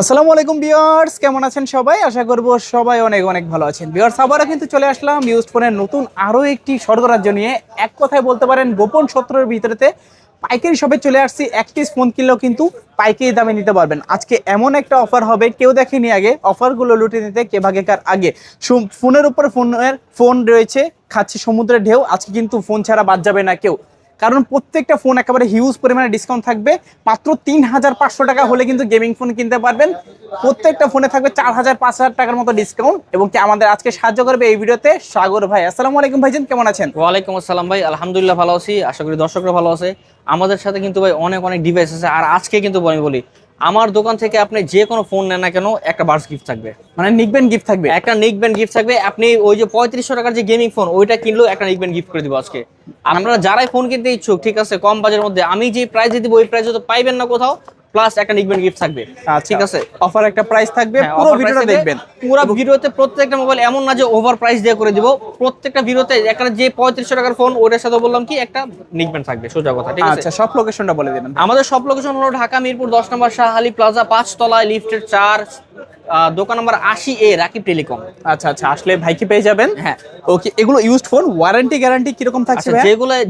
আসসালামু আলাইকুম ভিউয়ার্স, কেমন আছেন সবাই? আশা করব সবাই অনেক অনেক ভালো আছেন। ভিউয়ার্স, আবারও কিন্তু চলে আসলাম ইউজড ফোনের নতুন আরও একটি স্বর্গরাজ্য নিয়ে। এক কথায় বলতে পারেন গোপন সূত্রের ভিতরেতে পাইকারি শপে চলে আসছি। এক পিস ফোন কিনলেও কিন্তু পাইকারি দামে নিতে পারবেন। আজকে এমন একটা অফার হবে, কেউ দেখেনি আগে। অফারগুলো লুটে নিতে কে ভাগে কার আগে। ফোনের উপর ফোন রয়েছে, খাচ্ছে সমুদ্রের ঢেউ। আজকে কিন্তু ফোন ছাড়া বাদ যাবে না কেউ, কারণ প্রত্যেকটা ফোন একেবারে হিউজ পরিমাণে ডিসকাউন্ট থাকবে। মাত্র ৩,৫০০ টাকা হলে কিন্তু গেমিং ফোন কিনতে পারবেন। প্রত্যেকটা ফোনে থাকবে ৪,০০০-৫,০০০ টাকার মতো ডিসকাউন্ট। এবং কি আমাদের আজকে সাহায্য করবে এই ভিডিওতে সাগর ভাই। আসসালামু আলাইকুম ভাইজান, কেমন আছেন? ওয়ালাইকুম আসসালাম ভাই, আলহামদুলিল্লাহ ভালো আছি। আশা করি দর্শকরা ভালো আছে। আমাদের সাথে কিন্তু ভাই অনেক অনেক ডিভাইস আছে। আর আজকে কিন্তু আমি বলি, আমার দোকান থেকে আপনি যে কোনো ফোন নেন না কেন, একটা বার্স গিফট থাকবে। মানে নিকবেন গিফট থাকবে? একটা নিকবেন গিফট থাকবে। আপনি ওই যে ৩৫০০ টাকার যে গেমিং ফোন, ওইটা কিনলেও একটা নিকবেন গিফট করে দিব আজকে। আর আপনারা যারাই ফোন কিনতে ইচ্ছুক, ঠিক আছে, কম বাজেটের মধ্যে আমি যে প্রাইসে দিব ওই প্রাইসে তো পাইবেন না কোথাও, প্লাস একটা নিকবেন গিফট থাকবে। ঠিক আছে, অফার একটা প্রাইস থাকবে, পুরো ভিডিওটা দেখবেন। পুরো ভিডিওতে প্রত্যেকটা মোবাইল এমন না যে ওভার প্রাইস দিয়ে করে দিব। প্রত্যেকটা ভিডিওতে একটা যে ৩৫০০ টাকার ফোন, ওটার সাথে বললাম কি একটা নিকবেন থাকবে, সোজা কথা। ঠিক আছে, আচ্ছা, সব লোকেশনটা বলে দিবেন। আমাদের সব লোকেশন হলো ঢাকা মিরপুর 10 নম্বর শাহালি প্লাজা 5 তলায় লিফটের 4, দোকান নাম্বার 80A, রাকিব টেলিকম। আচ্ছা আচ্ছা, আসলে ভাইকে পেয়ে যাবেন। হ্যাঁ, ওকে। এগুলো ইউজড ফোন, ওয়ারেন্টি গ্যারান্টি কিরকম থাকছে ভাই?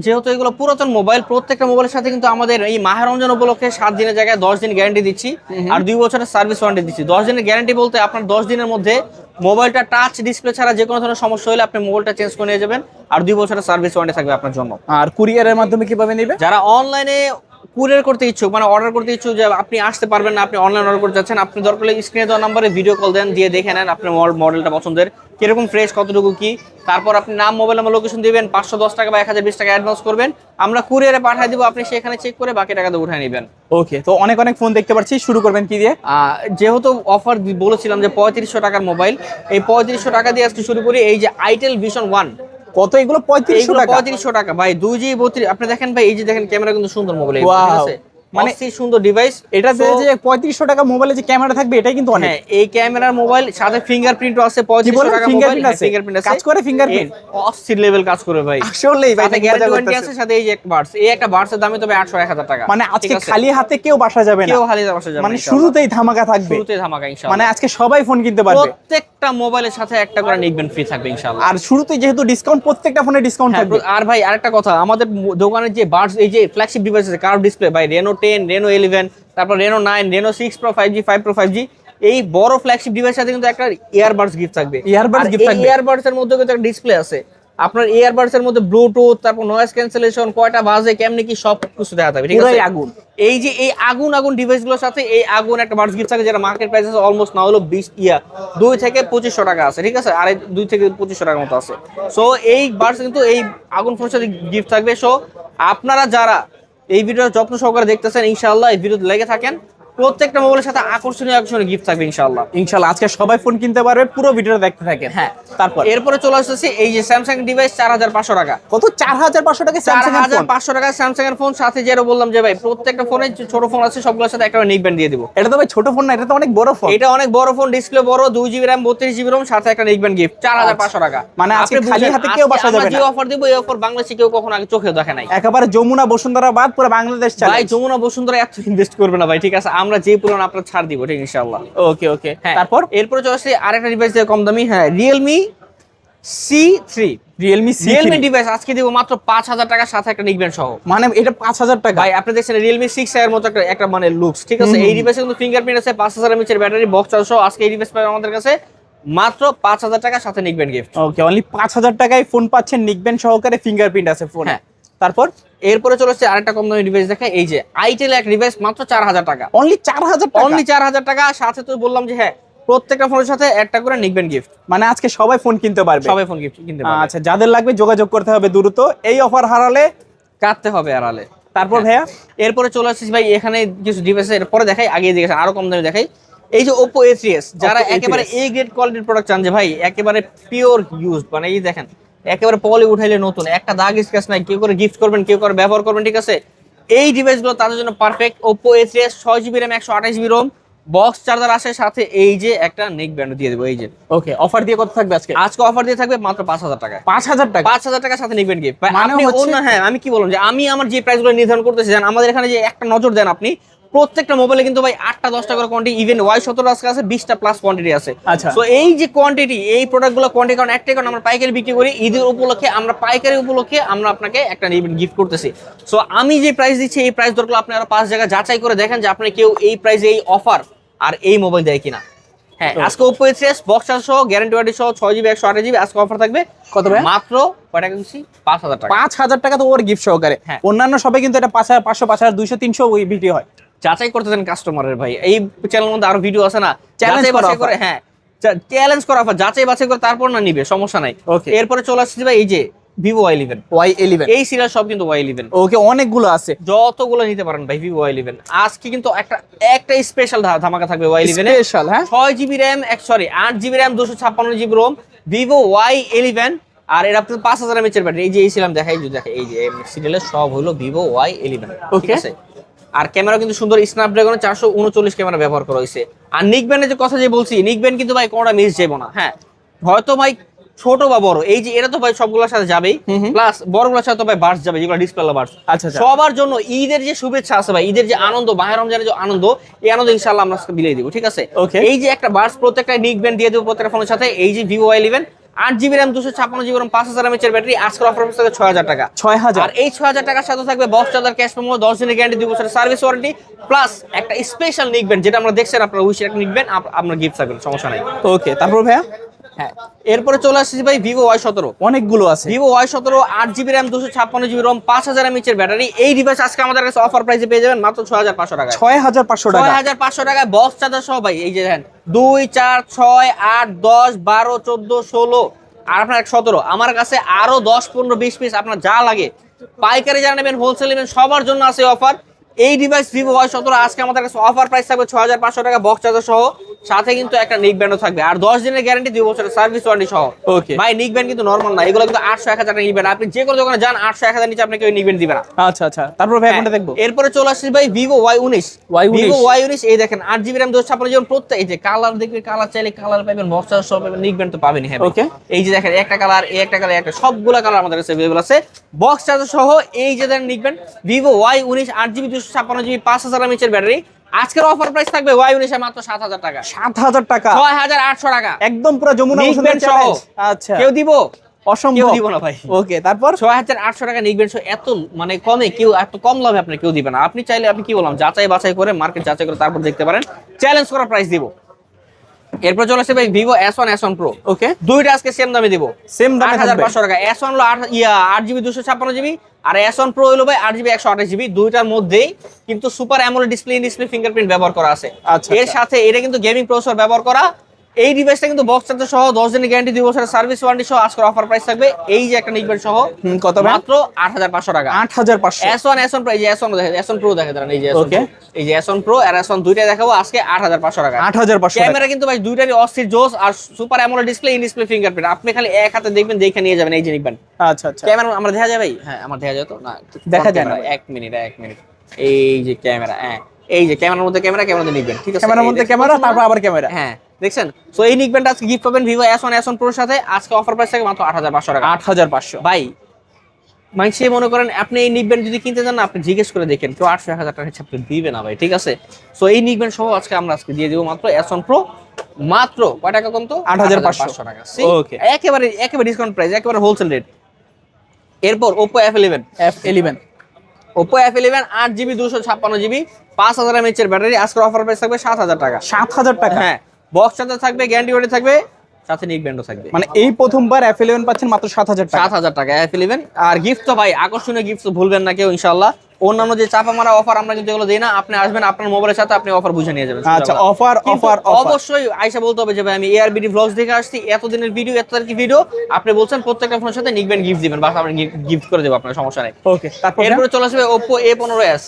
যেহেতু এগুলো পুরাতন মোবাইল, প্রত্যেকটা মোবাইলের সাথে কিন্তু আমাদের এই মাহে রমজান উপলক্ষে 7 দিনের জায়গায় 10 দিন গ্যারান্টি দিচ্ছি। আর 2 বছরের সার্ভিস ওয়ারেন্টি দিচ্ছি। 10 দিনের গ্যারান্টি বলতে আপনার 10 দিনের মধ্যে মোবাইলটা টাচ ডিসপ্লে ছাড়া যে কোনো ধরনের সমস্যা হলে আপনি মোবাইলটা চেঞ্জ করে নিয়ে যাবেন। আর 2 বছরের সার্ভিস ওয়ারেন্টি থাকবে আপনার জন্য। আর কুরিয়ারের মাধ্যমে কিভাবে নেবে? যারা অনলাইনে কুরিয়ার করতে ইচ্ছুক, মানে অর্ডার করতে ইচ্ছুক, যে আপনি আসতে পারবেন না, আপনি অনলাইন অর্ডার করতে যাচ্ছেন, আপনি দরকার হলে স্ক্রিনে দেওয়া নাম্বারে ভিডিও কল দেন, দিয়ে দেখে নেন আপনার মডেলটা পছন্দের, কিরকম ফ্রেশ, কতটুকু কি। তারপর আপনি নাম, মোবাইল নাম্বার, লোকেশন দিবেন, 510 টাকা বা 1020 টাকা অ্যাডভান্স করবেন, আমরা কুরিয়ারে পাঠিয়ে দিব। আপনি সেখানে চেক করে বাকি টাকা দিয়ে উঠিয়ে নেবেন। ওকে, তো অনেক অনেক ফোন দেখতে পাচ্ছি, শুরু করবেন কি দিয়ে? যেহেতু অফার বলেছিলাম যে ৩৫০০ টাকার মোবাইল, এই ৩৫০০ টাকা দিয়ে আজকে শুরু করি। এই যে আইটেল ভিশন 1। কত এগুলো? ৩৫০০ টাকা? ৩৫০০ টাকা ভাই, 2GB 32। আপনি দেখেন ভাই, এই যে দেখেন ক্যামেরা কিন্তু সুন্দর মোবাইল, ঠিক আছে, মানে সুন্দর ডিভাইস। এটাতে যে ৩৫০০ টাকা মোবাইলে যে ক্যামেরা থাকবে, এটাই কিন্তু অনেক। হ্যাঁ, এই ক্যামেরার মোবাইল সাথে ফিঙ্গারপ্রিন্টও আছে। ৩৫০০ টাকা মোবাইল, ফিঙ্গারপ্রিন্ট আছে, কাজ করে। ফিঙ্গারপ্রিন্ট অস্থির লেভেল কাজ করে ভাই, আসলেই ভাই। গ্যারান্টি আছে সাথে। এই যে একটা বাডস, এই একটা বাডসের দামই তবে ৮০০-১০০০ টাকা। মানে আজকে খালি হাতে কেউ বাসা যাবে না, কেউ খালি বাসা যাবে না, মানে শুরুতেই ধামাকা থাকবে। শুরুতেই ধামাকা ইনশাআল্লাহ। মানে আজকে সবাই ফোন কিনতে পারবে, প্রত্যেকটা মোবাইলের সাথে একটা করে নিকবেন ফ্রি থাকবে ইনশাআল্লাহ। আর শুরুতেই যেহেতু ডিসকাউন্ট, প্রত্যেকটা ফোনে ডিসকাউন্ট থাকবে। আর ভাই আরেকটা কথা, আমাদের দোকানের যে বাডস, এই যে ফ্ল্যাগশিপ ডিভাইস আছে, কার্ভ ডিসপ্লে ভাই, রেনো 10, রেনো 11, তারপর Reno 9, Reno 6 pro 5G, 5 pro 5G, এই বড় ফ্ল্যাগশিপ ডিভাইসের সাথে কিন্তু একটা ইয়ারবাডস গিফট থাকবে। ইয়ারবাডস এর মধ্যে কিন্তু একটা ডিসপ্লে আছে। আপনার ইয়ারবাডস এর মধ্যে ব্লুটুথ, তারপর নয়েজ ক্যান্সেলেশন, কয়টা বাজে, কেমনে কি, সব কিছু দেখা যাবে। ঠিক আছে, আগুন। এই যে এই আগুন ডিভাইসগুলোর সাথে এই আগুন একটা বাডস গিফট থাকে, যেটা মার্কেট প্রাইস আছে অলমোস্ট না হলো 2 থেকে 2500 টাকা আছে। ঠিক আছে, আর 2 থেকে 2500 টাকার মতো আছে। সো এই বাডস কিন্তু এই আগুন ফোনের সাথে গিফট থাকবে। সো আপনারা যারা এই ভিডিও যত্ন সহকারে দেখতেছেন, ইনশাআল্লাহ এই ভিডিওতে লেগে থাকেন, প্রত্যেকটা মোবাইলের সাথে আকর্ষণীয় গিফট থাকবে ইনশাআল্লাহ। আজকে সবাই ফোন কিনতে পারবে, পুরো ভিডিওটা দেখতে থাকেন। হ্যাঁ, তারপর এরপরে চলে আসতেছি এই যে স্যামসাং ডিভাইস 4500 টাকা। কত? 4500 টাকা? 4500 টাকা স্যামসাং এর ফোন। সাথে যেটা বললাম যে ভাই, প্রত্যেকটা ফোনে ছোট ফোন আছে, সবগুলোর সাথে একটা নিকব্যান্ড দিয়ে দিব। এটা তো ভাই ছোট ফোন না, এটা তো অনেক বড় ফোন। এটা অনেক বড় ফোন, ডিসপ্লে বড়, 2GB RAM, 32GB ROM, সাথে একটা নিকব্যান্ড গিফট, 4500 টাকা। মানে আজকে খালি হাতে কেউ বাসা যাবে না। যে অফার দিব, এই অফার বাংলাদেশে কেউ কখনো আগে চোখেও দেখে নাই। একেবারে যমুনা বসুন্ধরা বাদ পুরো বাংলাদেশ চালায়। ভাই যমুনা বসুন্ধরা এত ইনভেস্ট করবে না ভাই, ঠিক আছে, আমরা যে পরিমাণ আপনার ছাড় দিব, ঠিক ইনশাআল্লাহ। ওকে ওকে। তারপর এরপরে চলে আসছে আরেকটা ডিভাইস দিয়ে কম দামি। হ্যাঁ, Realme C3। Realme ডিভাইস আজকে দিব মাত্র 5000 টাকা, সাথে একটা নিকব্যান্ড সহ। মানে এটা 5000 টাকা? ভাই আপনি দেখছেন Realme 6 এর মতো একটা মানে লুকস, ঠিক আছে। এই ডিভাইসে কিন্তু ফিঙ্গারপ্রিন্ট আছে, 5000 mAh এর ব্যাটারি, বক্স চার্জ সহ। আজকে এই ডিভাইস পাবেন আমাদের কাছে মাত্র 5000 টাকা, সাথে নিকব্যান্ড গিফট। ওকে, অনলি 5000 টাকায় ফোন পাচ্ছেন, নিকব্যান্ড সহকারে, ফিঙ্গারপ্রিন্ট আছে ফোনে। হ্যাঁ, তারপর এরপরে চলে আসছে আরেকটা কম দামি ডিভাইস দেখা, এই যে আইটেল এক ডিভাইস, মাত্র 4000 টাকা। অনলি 4000 টাকা? অনলি 4000 টাকা। সাথে তো বললাম যে হ্যাঁ, প্রত্যেকটা ফোনের সাথে একটা করে নিকবেন গিফট। মানে আজকে সবাই ফোন কিনতে পারবে, সবাই ফোন গিফট কিনতে পারবে। আচ্ছা, যাদের লাগবে যোগাযোগ করতে হবে দ্রুত, এই অফার হারালে কাটতে হবে আড়ালে। তারপর ভাইয়া এরপরে চলে আসছিস ভাই, এখানে কিছু ডিভাইস এরপরে দেখাই, আগে দেখেন আরো কম দামে দেখাই। এই যে Oppo A3s, যারা একেবারে এ গ্রেড কোয়ালিটির প্রোডাক্ট চান, যে ভাই একেবারে পিওর ইউজ, মানে এই দেখেন একেবারে পলি উঠাইলে নতুন, একটা দাগ স্ক্র্যাচ নাই, কেউ করে গিফট করবেন, কেউ করে ব্যবহার করবেন, ঠিক আছে, এই ডিভাইসগুলো তাদের জন্য perfect. Oppo A3s 6GB RAM, 128GB ROM, box charger আসে, সাথে এই যে একটা নেক ব্যান্ড দিয়ে দেবো। এই যে ওকে, অফার দিয়ে কত থাকবে আজকে? আজকে অফার দিয়ে থাকবে মাত্র 5000 টাকা। 5000 টাকা? 5000 টাকার সাথে নেক ব্যান্ড গিফট। মানে হ্যাঁ, আমি কি বললাম যে আমি আমার যে প্রাইসগুলো নির্ধারণ করতেছি, জান আমাদের এখানে যে একটা নজর দেন আপনি, প্রত্যেকটা মোবাইলে কিন্তু ভাই 8টা 10টা করে কোয়ান্টিটি, ইভেন Y17 আজকে আছে 20টা প্লাস কোয়ান্টিটি আছে। আচ্ছা। সো এই যে কোয়ান্টিটি, এই প্রোডাক্টগুলো কোয়ান্টিটি, কারণ একটাই কারণ আমরা পাইকারি বিক্রি করি, ঈদের উপলক্ষে আমরা পাইকারি উপলক্ষে আমরা আপনাকে একটা গিফট করতেছি। সো আমি যে প্রাইস দিচ্ছি এই প্রাইস দরকার আপনি আরো 5 জায়গা যাচাই করে দেখেন যে আপনি কেউ এই প্রাইসে এই অফার আর এই মোবাইল দেয় কিনা। হ্যাঁ, আজকে Oppo A3s বক্স চার্জ সহ গ্যারান্টি ওয়ারেন্টি সহ 6GB 128GB আজকে অফার থাকবে। কত ভাই? মাত্র কয় টাকা দিচ্ছি? 5000 টাকা। 5000 টাকা তো ওর গিফট সহকারে। হ্যাঁ। অন্যান্য সবাই কিন্তু এটা 5000 500 5200 300 ওই ভিডিও হয়। যাচাই করতেছেন কাস্টমারের ভাই, এই চ্যানেলের মধ্যে আরো ভিডিও আছে না, চ্যালেঞ্জ যাচাই বাছাই করা করে। হ্যাঁ, চ্যালেঞ্জ করা অফার, যাচাই বাছাই করে তারপর না নিবে, সমস্যা নাই। Okay. এরপরে চলে আসছে ভাই এই যে Vivo Y11, Y11 এই সিরিয়াল সব কিন্তু Y11, ওকে, অনেকগুলো আছে, যতগুলো নিতে পারেন ভাই Vivo Y11। আজকে কিন্তু একটা স্পেশাল ধামাকা থাকবে Y11 এ। স্পেশাল। হ্যাঁ, 6GB RAM 8GB RAM 256GB ROM Vivo Y11, আর এটা আপনার 5000 mAh এর ব্যাটারি। এই যে এই ছিলাম দেখাই, যে দেখে এই যে সিরিয়ালের সব হলো Vivo Y11, ঠিক Okay. আছে। আর ক্যামেরা কিন্তু সুন্দর স্ন্যাপড্রাগনের 439 ক্যামেরা ব্যবহার করা হয়েছে। আর নিক ব্যান্ডের যে কথা যে বলছি, নিক ব্যান্ড কিন্তু ভাই কোনটা মিস যাবো না। হ্যাঁ, হয়তো ভাই ছোট বা বড়, এই যে এটা তো ভাই সবগুলোর সাথে যাবেই, প্লাস বড়গুলোর সাথে তো ভাই বার্স যাবে, যেগুলো ডিসপ্লে বার্স। আচ্ছা আচ্ছা। সবার জন্য ঈদের যে শুভেচ্ছা আছে ভাই, ঈদের যে আনন্দ, মাহে রমজানের যে আনন্দ, এই আনন্দ ইনশাআল্লাহ আমরা আজকে বিলিয়ে দিব, ঠিক আছে। Okay. এই যে একটা বার্স প্রত্যেকটা নিক ব্যান্ড দিয়ে দেবো প্রত্যেকটা ফোনের সাথে। এই যে Vivo Y11 8GB RAM 256GB ROM 5000 mAh এর ব্যাটারি, আজকের অফার প্রাইস থাকবে 6000 টাকা। 6000। আর এই 6000 টাকার সাথে থাকবে বক্স চার্জার, ক্যাশ মেমো, 10 দিনের গ্যারান্টি, 2 বছরের সার্ভিস ওয়ারেন্টি, প্লাস একটা স্পেশাল নিক ব্যান্ড, যেটা আমরা দেখছেন আপনারা উইশের একটা নিক ব্যান্ড আপনার গিফট থাকবে, সমস্যা নাই। ওকে, তারপর ভাইয়া? হ্যাঁ, এরপরে চলে আসছে ভাই Vivo Y17, অনেকগুলো আছে। Vivo Y17 8GB RAM 256GB ROM 5000 mAh এর ব্যাটারি। এই ডিভাইস আজকে আমাদের কাছে অফার প্রাইসে পেয়ে যাবেন মাত্র 6500 টাকায়। 6500 টাকা। 6500 টাকায় বক্স চার্জার সহ ভাই। এই যে দেখেন 2 4 6 8 10 12 14 16 আর আপনার 17, আমার কাছে আরো 10 15 20 পিস আপনার যা লাগে পাইকারি যারা নেবেন, হোলসেল নেবেন, সবার জন্য আছে অফার। এই ডিভাইস Vivo Y17 আজকে আমাদের কাছে অফার প্রাইস থাকবে 6500 টাকা বক্স চার্জার সহ, সাথে কিন্তু একটা নিক ব্যান্ডও থাকবে, আর 10 দিনের গ্যারান্টি, 2 বছরের সার্ভিস ওয়ারেন্টি সহ। Okay. ভাই নিক ব্যান্ড কিন্তু নরমাল না, এগুলো কিন্তু 800 1000 টাকা নিক ব্যান্ড। আপনি যে কোনো দোকানে যান 800 1000 নিচে আপনাকে ওই নিক ব্যান্ড দিবে না। আচ্ছা আচ্ছা, তারপর ভাই কোনটা দেখবো? এরপরে চলে আসছে ভাই Vivo Y19। Vivo Y19 এই দেখেন 8GB RAM 256GB, প্রত্যেক এই যে কালার দেখবে, কালার চাইলে কালার পাবেন, বক্স চার্জার সহ পাবেন, নিক ব্যান্ড তো পাবেনই। হ্যাঁ, Okay. এই যে দেখেন একটা কালার, এই একটা কালার, একটা সবগুলা কালার আমাদের কাছে अवेलेबल আছে, বক্স চার্জার সহ। এই যে দেখেন নিক band Vivo Y19 8GB 256GB 5000 mAh এর ব্যাটারি, আজকের অফার প্রাইস থাকবে Y19 এ মাত্র 7000 টাকা। 7000 টাকা, 6800 টাকা, একদম পুরো যমুনা নিক বসুন্ধরা ব্যান্ড সহ। চ্যালেঞ্জ। আচ্ছা, কেউ দিব? কেউ অসম্ভব। দিব না ভাই। ওকে, তারপর? 6800 টাকা নিক ব্যান্ড সহ, এত মানে কমে কেউ, এত কম লাভে আপনি কেউ দিবে না। আপনি চাইলে আপনি কি বললাম, যাচাই বাছাই করে, মার্কেট যাচাই করে তারপর দেখতে পারেন, চ্যালেঞ্জ করা প্রাইস দিব। এরপর চলে আসছে ভাই Vivo S1 S1 Pro, ওকে, দুইটা আজকে সেম দামে দিব, সেম দামে থাকবে। 8500 টাকা। S1 হলো 8GB 256GB, আর S1 Pro হলো ভাই 8GB 128GB। দুইটার মধ্যেই কিন্তু সুপার অ্যামোলেড ডিসপ্লে ফিঙ্গারপ্রিন্ট ব্যবহার করা আছে। আচ্ছা, এর সাথে এটা কিন্তু গেমিং প্রসেসর ব্যবহার করা। এই ডিভাইসটা কিন্তু বক্স চার্জার সহ, 10 দিনের গ্যারান্টি, 2 বছরের সার্ভিস ওয়ারেন্টি সহ আজকের অফার প্রাইস থাকবে এই যে একটা নিক ব্যান্ড সহ কত ভাই? মাত্র 8500 টাকা। 8500। S1 Pro, এই যে S1 দেখেন, S1 Pro দেখে দাঁড়ান, এই যে S1 Okay. Pro, এই যে S1 Pro আর S1 দুইটাই দেখাবো আজকে 8500 টাকা। 8500 টাকা। ক্যামেরা কিন্তু ভাই দুইটারই অস্থির জোস, আর super AMOLED display, in display fingerprint. আপনি খালি এক হাতে দেখবেন, দেখে নিয়ে যাবেন। এই যে নিক ব্যান্ড আচ্ছা আচ্ছা, ক্যামেরা আমরা দেখা যায় ভাই? হ্যাঁ, আমার দেখা যায় তো না, দেখা যায় না। এক মিনিট। এই যে ক্যামেরা, হ্যাঁ, এই যে ক্যামেরার মধ্যে ক্যামেরা, ক্যামেরার মধ্যে নিক ব্যান্ড, ঠিক আছে। ক্যামেরার মধ্যে ক্যামেরা, তারপর আবার ক্যামেরা। হ্যাঁ, দেখছেন। সো এই নিক ব্যান্ড আজকে গিফট পাবেন Vivo S1 S1 Pro এর সাথে। আজকে অফার প্রাইস থাকে মাত্র 8500 টাকা। 8500 ভাই মাইসে মনে করেন আপনি এই নিক ব্যান্ড যদি কিনতে চান না, আপনি জিজ্ঞেস করে দেখেন, কেউ 800 1000 টাকা আপনি দিবে না ভাই, ঠিক আছে। সো এই নিক ব্যান্ড সহ আজকে আমরা দিয়ে দিব মাত্র S1 Pro, মাত্র কয় টাকা কম তো? 8500 টাকা। ওকে, একেবারে ডিসকাউন্ট প্রাইস, একেবারে হোলসেল রেট। এরপর Oppo F11। Oppo F11 8GB 256GB 5000 mAh এর ব্যাটারি, আজকের অফার প্রাইস থাকবে 7000 টাকা। 7000 টাকা। হ্যাঁ, বক্স চার্জার থাকবে, গ্যারান্টি ওয়ারেন্টি থাকবে, সাথে নিক ব্যান্ডও থাকবে। মানে এই প্রথমবার F11 পাচ্ছেন মাত্র 7000 টাকা। 7000 টাকা F11। আর গিফট তো ভাই আকর্ষণীয় গিফট তো ভুলবেন না কেউ ইনশাআল্লাহ। অন্যান্য যে চাপা মারা অফার আমরা কিন্তু এগুলো দেই না, আপনি আসবেন আপনার মোবাইলের সাথে আপনি অফার বুঝে নিয়ে যাবেন। আচ্ছা, অফার অবশ্যই আয়শা বলতে হবে যে ভাই আমি ARBD ব্লগস দেখে আসছি, এতদিনের ভিডিও, এত তারিখের ভিডিও, আপনি বলছেন প্রত্যেকটা ফোনের সাথে নিক ব্যান্ড গিফট দিবেন, বাস আপনি গিফট করে দেব, আপনার সমস্যা নাই। ওকে, তারপর এরপরে চলে আসবে Oppo A15s।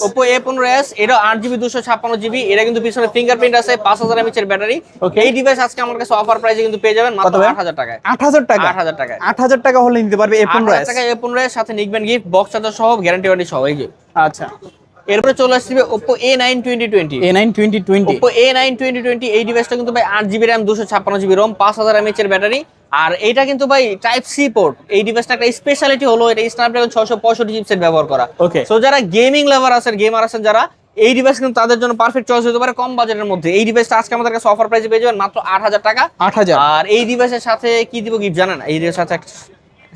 Oppo A15s এটা 8GB 256GB, এটা কিন্তু পিছনে ফিঙ্গারপ্রিন্ট আছে, 5000 mAh এর ব্যাটারি। এই ডিভাইস আজকে আমার কাছে অফার প্রাইসে কিন্তু পেয়ে যাবেন মাত্র 8000 টাকায়। 8000 টাকা। 8000 টাকায় 8000 টাকা হলে নিতে পারবে A15s। টাকা A15s সাথে নিক ব্যান্ড গিফট, বক্স চার্জার সহ, গ্যারান্টি ওয়ারেন্টি সহ। এই যে আচ্ছা, এরপরে চলে আসছে Oppo A9 2020। A9 2020। Oppo A9 2020 এই ডিভাইসটা কিন্তু ভাই 8GB RAM 256GB ROM 5000 mAh এর ব্যাটারি, আর এটা কিন্তু ভাই টাইপ সি পোর্ট। এই ডিভাইসটা একটা স্পেশালিটি হলো এটা স্ন্যাপড্রাগন 665 চিপসেট ব্যবহার করা। ওকে, সো যারা গেমিং লাভার আছেন, গেমার আছেন যারা, এই ডিভাইস কিন্তু তাদের জন্য পারফেক্ট চয়েস হতে পারে কম বাজেটের মধ্যে। এই ডিভাইসটা আজকে আমাদের কাছে অফার প্রাইসে পেয়ে যাবেন মাত্র 8000 টাকা। 8000। আর এই ডিভাইসের সাথে কি দিব গিফট জানেন? এই ডিভাইসের সাথে একটা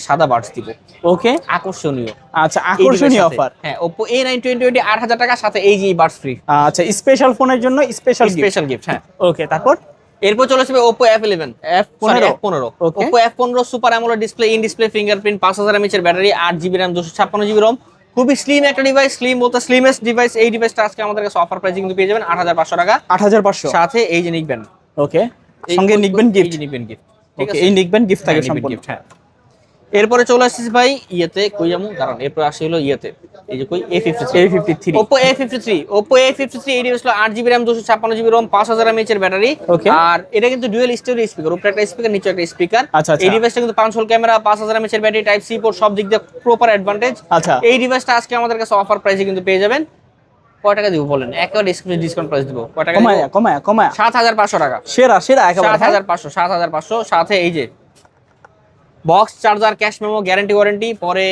সাদা বাডস দিব। ওকে, আকর্ষণীয়। আচ্ছা, আকর্ষণীয় অফার। হ্যাঁ, Oppo A9 2020 8000 টাকা, সাথে এই যে বাডস ফ্রি। আচ্ছা, স্পেশাল ফোনের জন্য স্পেশাল গিফট। হ্যাঁ, ওকে, তারপর এরপর চলে আসবে Oppo F11 F15। Okay. Oppo F15 super AMOLED display, in display fingerprint, 5000 mAh এর battery, 8GB RAM 256GB ROM, খুবই স্লিম একটা ডিভাইস। স্লিম বলতে স্লিমেস্ট ডিভাইস। এই ডিভাইসটা আজকে আমাদের কাছে অফার প্রাইসে কিন্তু পেয়ে যাবেন 8500 টাকা। 8500, সাথে এই যে নিকবেন। ওকে, সঙ্গে নিকবেন গিফট। নিকবেন গিফট, ঠিক ওকে, আছে, এই নিকবেন গিফট থাকে সম্পূর্ণ। গিফট। হ্যাঁ, এরপরে চলে আসছে ভাই ইয়েতে, কই যাবো কারণ এরপর আসে হলো ইয়েতে, এই যে কই A53। Oppo A53 এই ডিভাইস হলো 8GB RAM 256GB ROM, 5000 mAh এর ব্যাটারি। Okay. আর এটা কিন্তু ডুয়াল স্টেরিও স্পিকার, উপরে একটা স্পিকার নিচে একটা স্পিকার। আচ্ছা, আচ্ছা। এই ডিভাইসটা কিন্তু 5 হোল ক্যামেরা, 5000 mAh এর ব্যাটারি, টাইপ সি পোর্ট, সব দিক দিয়ে প্রপার অ্যাডভান্টেজ। আচ্ছা, এই ডিভাইসটা আজকে আমাদের কাছে অফার প্রাইসে কিন্তু পেয়ে যাবেন। কয় টাকা দিব বলেন? একেবারে ডিসকাউন্ট প্রাইস দিব। কয় টাকা দিব? কমায়া 7500 টাকা। সেরা একেবারে 7500। সাথে এই যে box charger, cash memo, guarantee warranty, পরে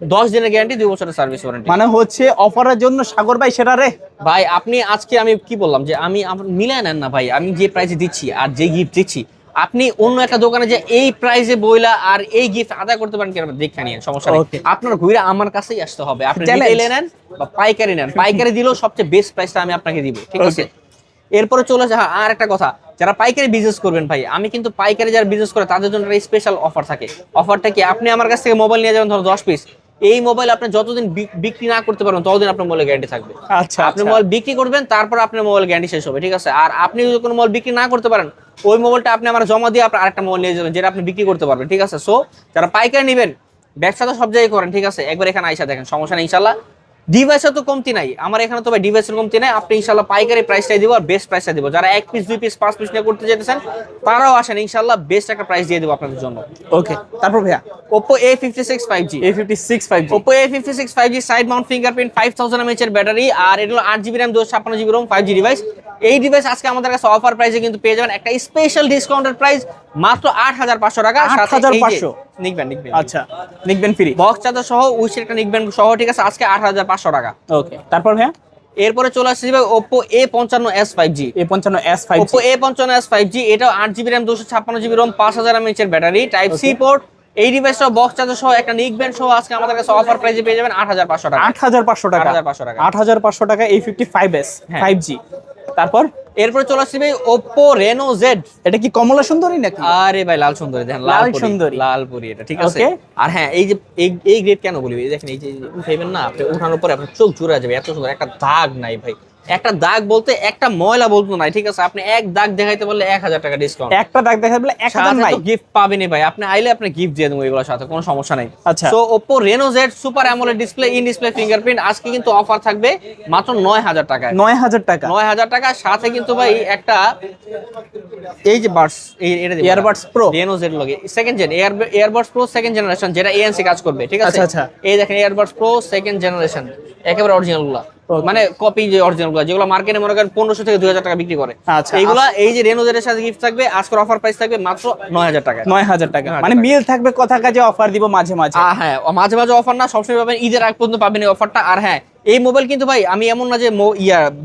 10 দিনের গ্যারান্টি, 2 বছরের সার্ভিস ওয়ারেন্টি। মানে হচ্ছে অফারের জন্য সাগর ভাই সেরা রে ভাই আপনি আজকে আমি কি বললাম যে আমি মিলাই নেন না ভাই, আমি যে প্রাইসে দিচ্ছি আর যে গিফট দিচ্ছি, আপনি অন্য একটা দোকানে যে এই প্রাইসে বইলা আর এই গিফট আদায় করতে পারেন কি দেখে নিন, সমস্যা নেই। Okay. আপনার ঘুরে আমার কাছেই আসতে হবে। আপনি Challenge. রিটেইলে নেন বা পাইকারি নেন, পাইকারি দিলেও সবচেয়ে বেস্ট প্রাইসটা আমি আপনাকে দিব, ঠিক আছে। এরপরে চলে আসে আর একটা কথা, যারা পাইকারি বিজনেস করবেন ভাই, আমি কিন্তু পাইকারি যারা বিজনেস করে তাদের জন্য একটা স্পেশাল অফার থাকে। অফারটা কি? আপনি আমার কাছ থেকে মোবাইল নিয়ে যাবেন ধরো 10 পিস, এই মোবাইল আপনি যতদিন বিক্রি না করতে পারবেন ততদিন আপনার মোবাইল গ্যারান্টি থাকবে। আচ্ছা, আপনি মোবাইল বিক্রি করবেন, তারপর আপনার মোবাইল গ্যারান্টি শেষ হবে, ঠিক আছে। আর আপনি যদি কোনো মোবাইল বিক্রি না করতে পারেন, ওই মোবাইলটা আপনি আমার জমা দিয়ে আপনার আরেকটা মোবাইল নিয়ে যাবেন যেটা আপনি বিক্রি করতে পারবেন, ঠিক আছে। সো যারা পাইকারি নেবেন, ব্যবসা তো সব জায়গায় করেন, ঠিক আছে, একবার এখানে আইসা দেখেন, সমস্যা নেই ইনশাল্লাহ। ডিভাইসের তো কমতি নাই আমার এখানে, তো ভাই ডিভাইসের কমতি নাই। আপনি ইনশাল্লাহ পাইকারি প্রাইসটাই দিব আর বেস্ট প্রাইসটাই দিব। যারা 1 পিস 2 পিস 5 পিস নিয়ে করতে যেতেছেন তারাও আসেন, ইনশাল্লাহ বেস্ট একটা প্রাইস দিয়ে দেবো আপনাদের জন্য। ওকে, তারপর ভাইয়া Oppo A56 5G। Oppo A56 5G side mount fingerprint, 5000 mAh এর ব্যাটারি, আর এটা হলো 8GB RAM 256GB ROM, 5G device. এই ডিভাইস আজকে আমাদের কাছে অফার প্রাইসে কিন্তু পেয়ে যাবেন একটা স্পেশাল ডিসকাউন্টেড প্রাইস মাত্র 8500 টাকা। 8500 নিকবেন। আচ্ছা, নিকবেন ফ্রি, বক্স চার্জার সহ, উইশের একটা নিকবেন সহ, ঠিক আছে, আজকে 8500 টাকা। ওকে, তারপর ভাইয়া এরপরে চলে আসছে ভাই Oppo A55s 5G। A55s 5G, Oppo A55s 5G এটাও 8GB RAM 256GB ROM, 5000 mAh এর ব্যাটারি, টাইপ সি পোর্ট। এই ডিভাইসটা বক্স চার্জার সহ একটা নিকবেন সহ আজকে আমাদের কাছে অফার প্রাইসে পেয়ে যাবেন 8500 টাকা। 8500 টাকা 8500 টাকা A55s 5G। তারপর এরপরে চলে আসছে ভাই Oppo Reno Z। এটা কি কমলা সুন্দরী নাকি? আরে ভাই লাল সুন্দরী, দেখেন লাল সুন্দরী, লালপুরি এটা, ঠিক আছে। Okay. আর হ্যাঁ, এই যে এই গ্রেড কেন বলি, এই দেখেন, এই যে উঠাইবেন না আপনি, উঠানোর পরে আপনার চোখ জুড়ে যাবে, এত সুন্দর। একটা দাগ নাই ভাই, একটা দাগ বলতে একটা ময়লা বলতো নাই, ঠিক আছে। আপনি এক দাগ দেখাইতে বললে 1000 টাকা ডিসকাউন্ট, একটা দাগ দেখাই বলে 1000 নাই, গিফট পাবেনই ভাই। আপনি আইলে আপনি গিফট দিয়ে দেবো এগুলোর সাথে, কোনো সমস্যা নাই। আচ্ছা, so Oppo Reno Z super AMOLED display, in display fingerprint, আজকে কিন্তু অফার থাকবে মাত্র 9000 টাকায়। 9000 টাকা 9000 টাকা। সাথে কিন্তু ভাই একটা এই যে বাডস, এটা ইয়ারবাডস প্রো Reno Z লগে second gen earbuds pro second generation, যেটা ANC কাজ করবে, ঠিক আছে। আচ্ছা, আচ্ছা। এই দেখেন ইয়ারবাডস প্রো সেকেন্ড জেনারেশন, একেবারে অরিজিনাল গুলা, মানে কপি যে অরিজিনাল গুলা, যেগুলো মার্কেটে মনে করেন 1500 থেকে 2000 টাকা বিক্রি করে। আচ্ছা, এইগুলা এই যে Reno Z এর সাথে গিফট থাকবে, আজকের অফার প্রাইস থাকবে মাত্র 9000 টাকা। 9000 টাকা, মানে মিল থাকবে, কথা কাজে অফার দিব মাঝে মাঝে। হ্যাঁ, মাঝে মাঝে অফার না, সবসময় পাবেন, ঈদের আগ পর্যন্ত পাবেন এই অফারটা। আর হ্যাঁ, এই মোবাইল কিন্তু ভাই আমি এমন না যে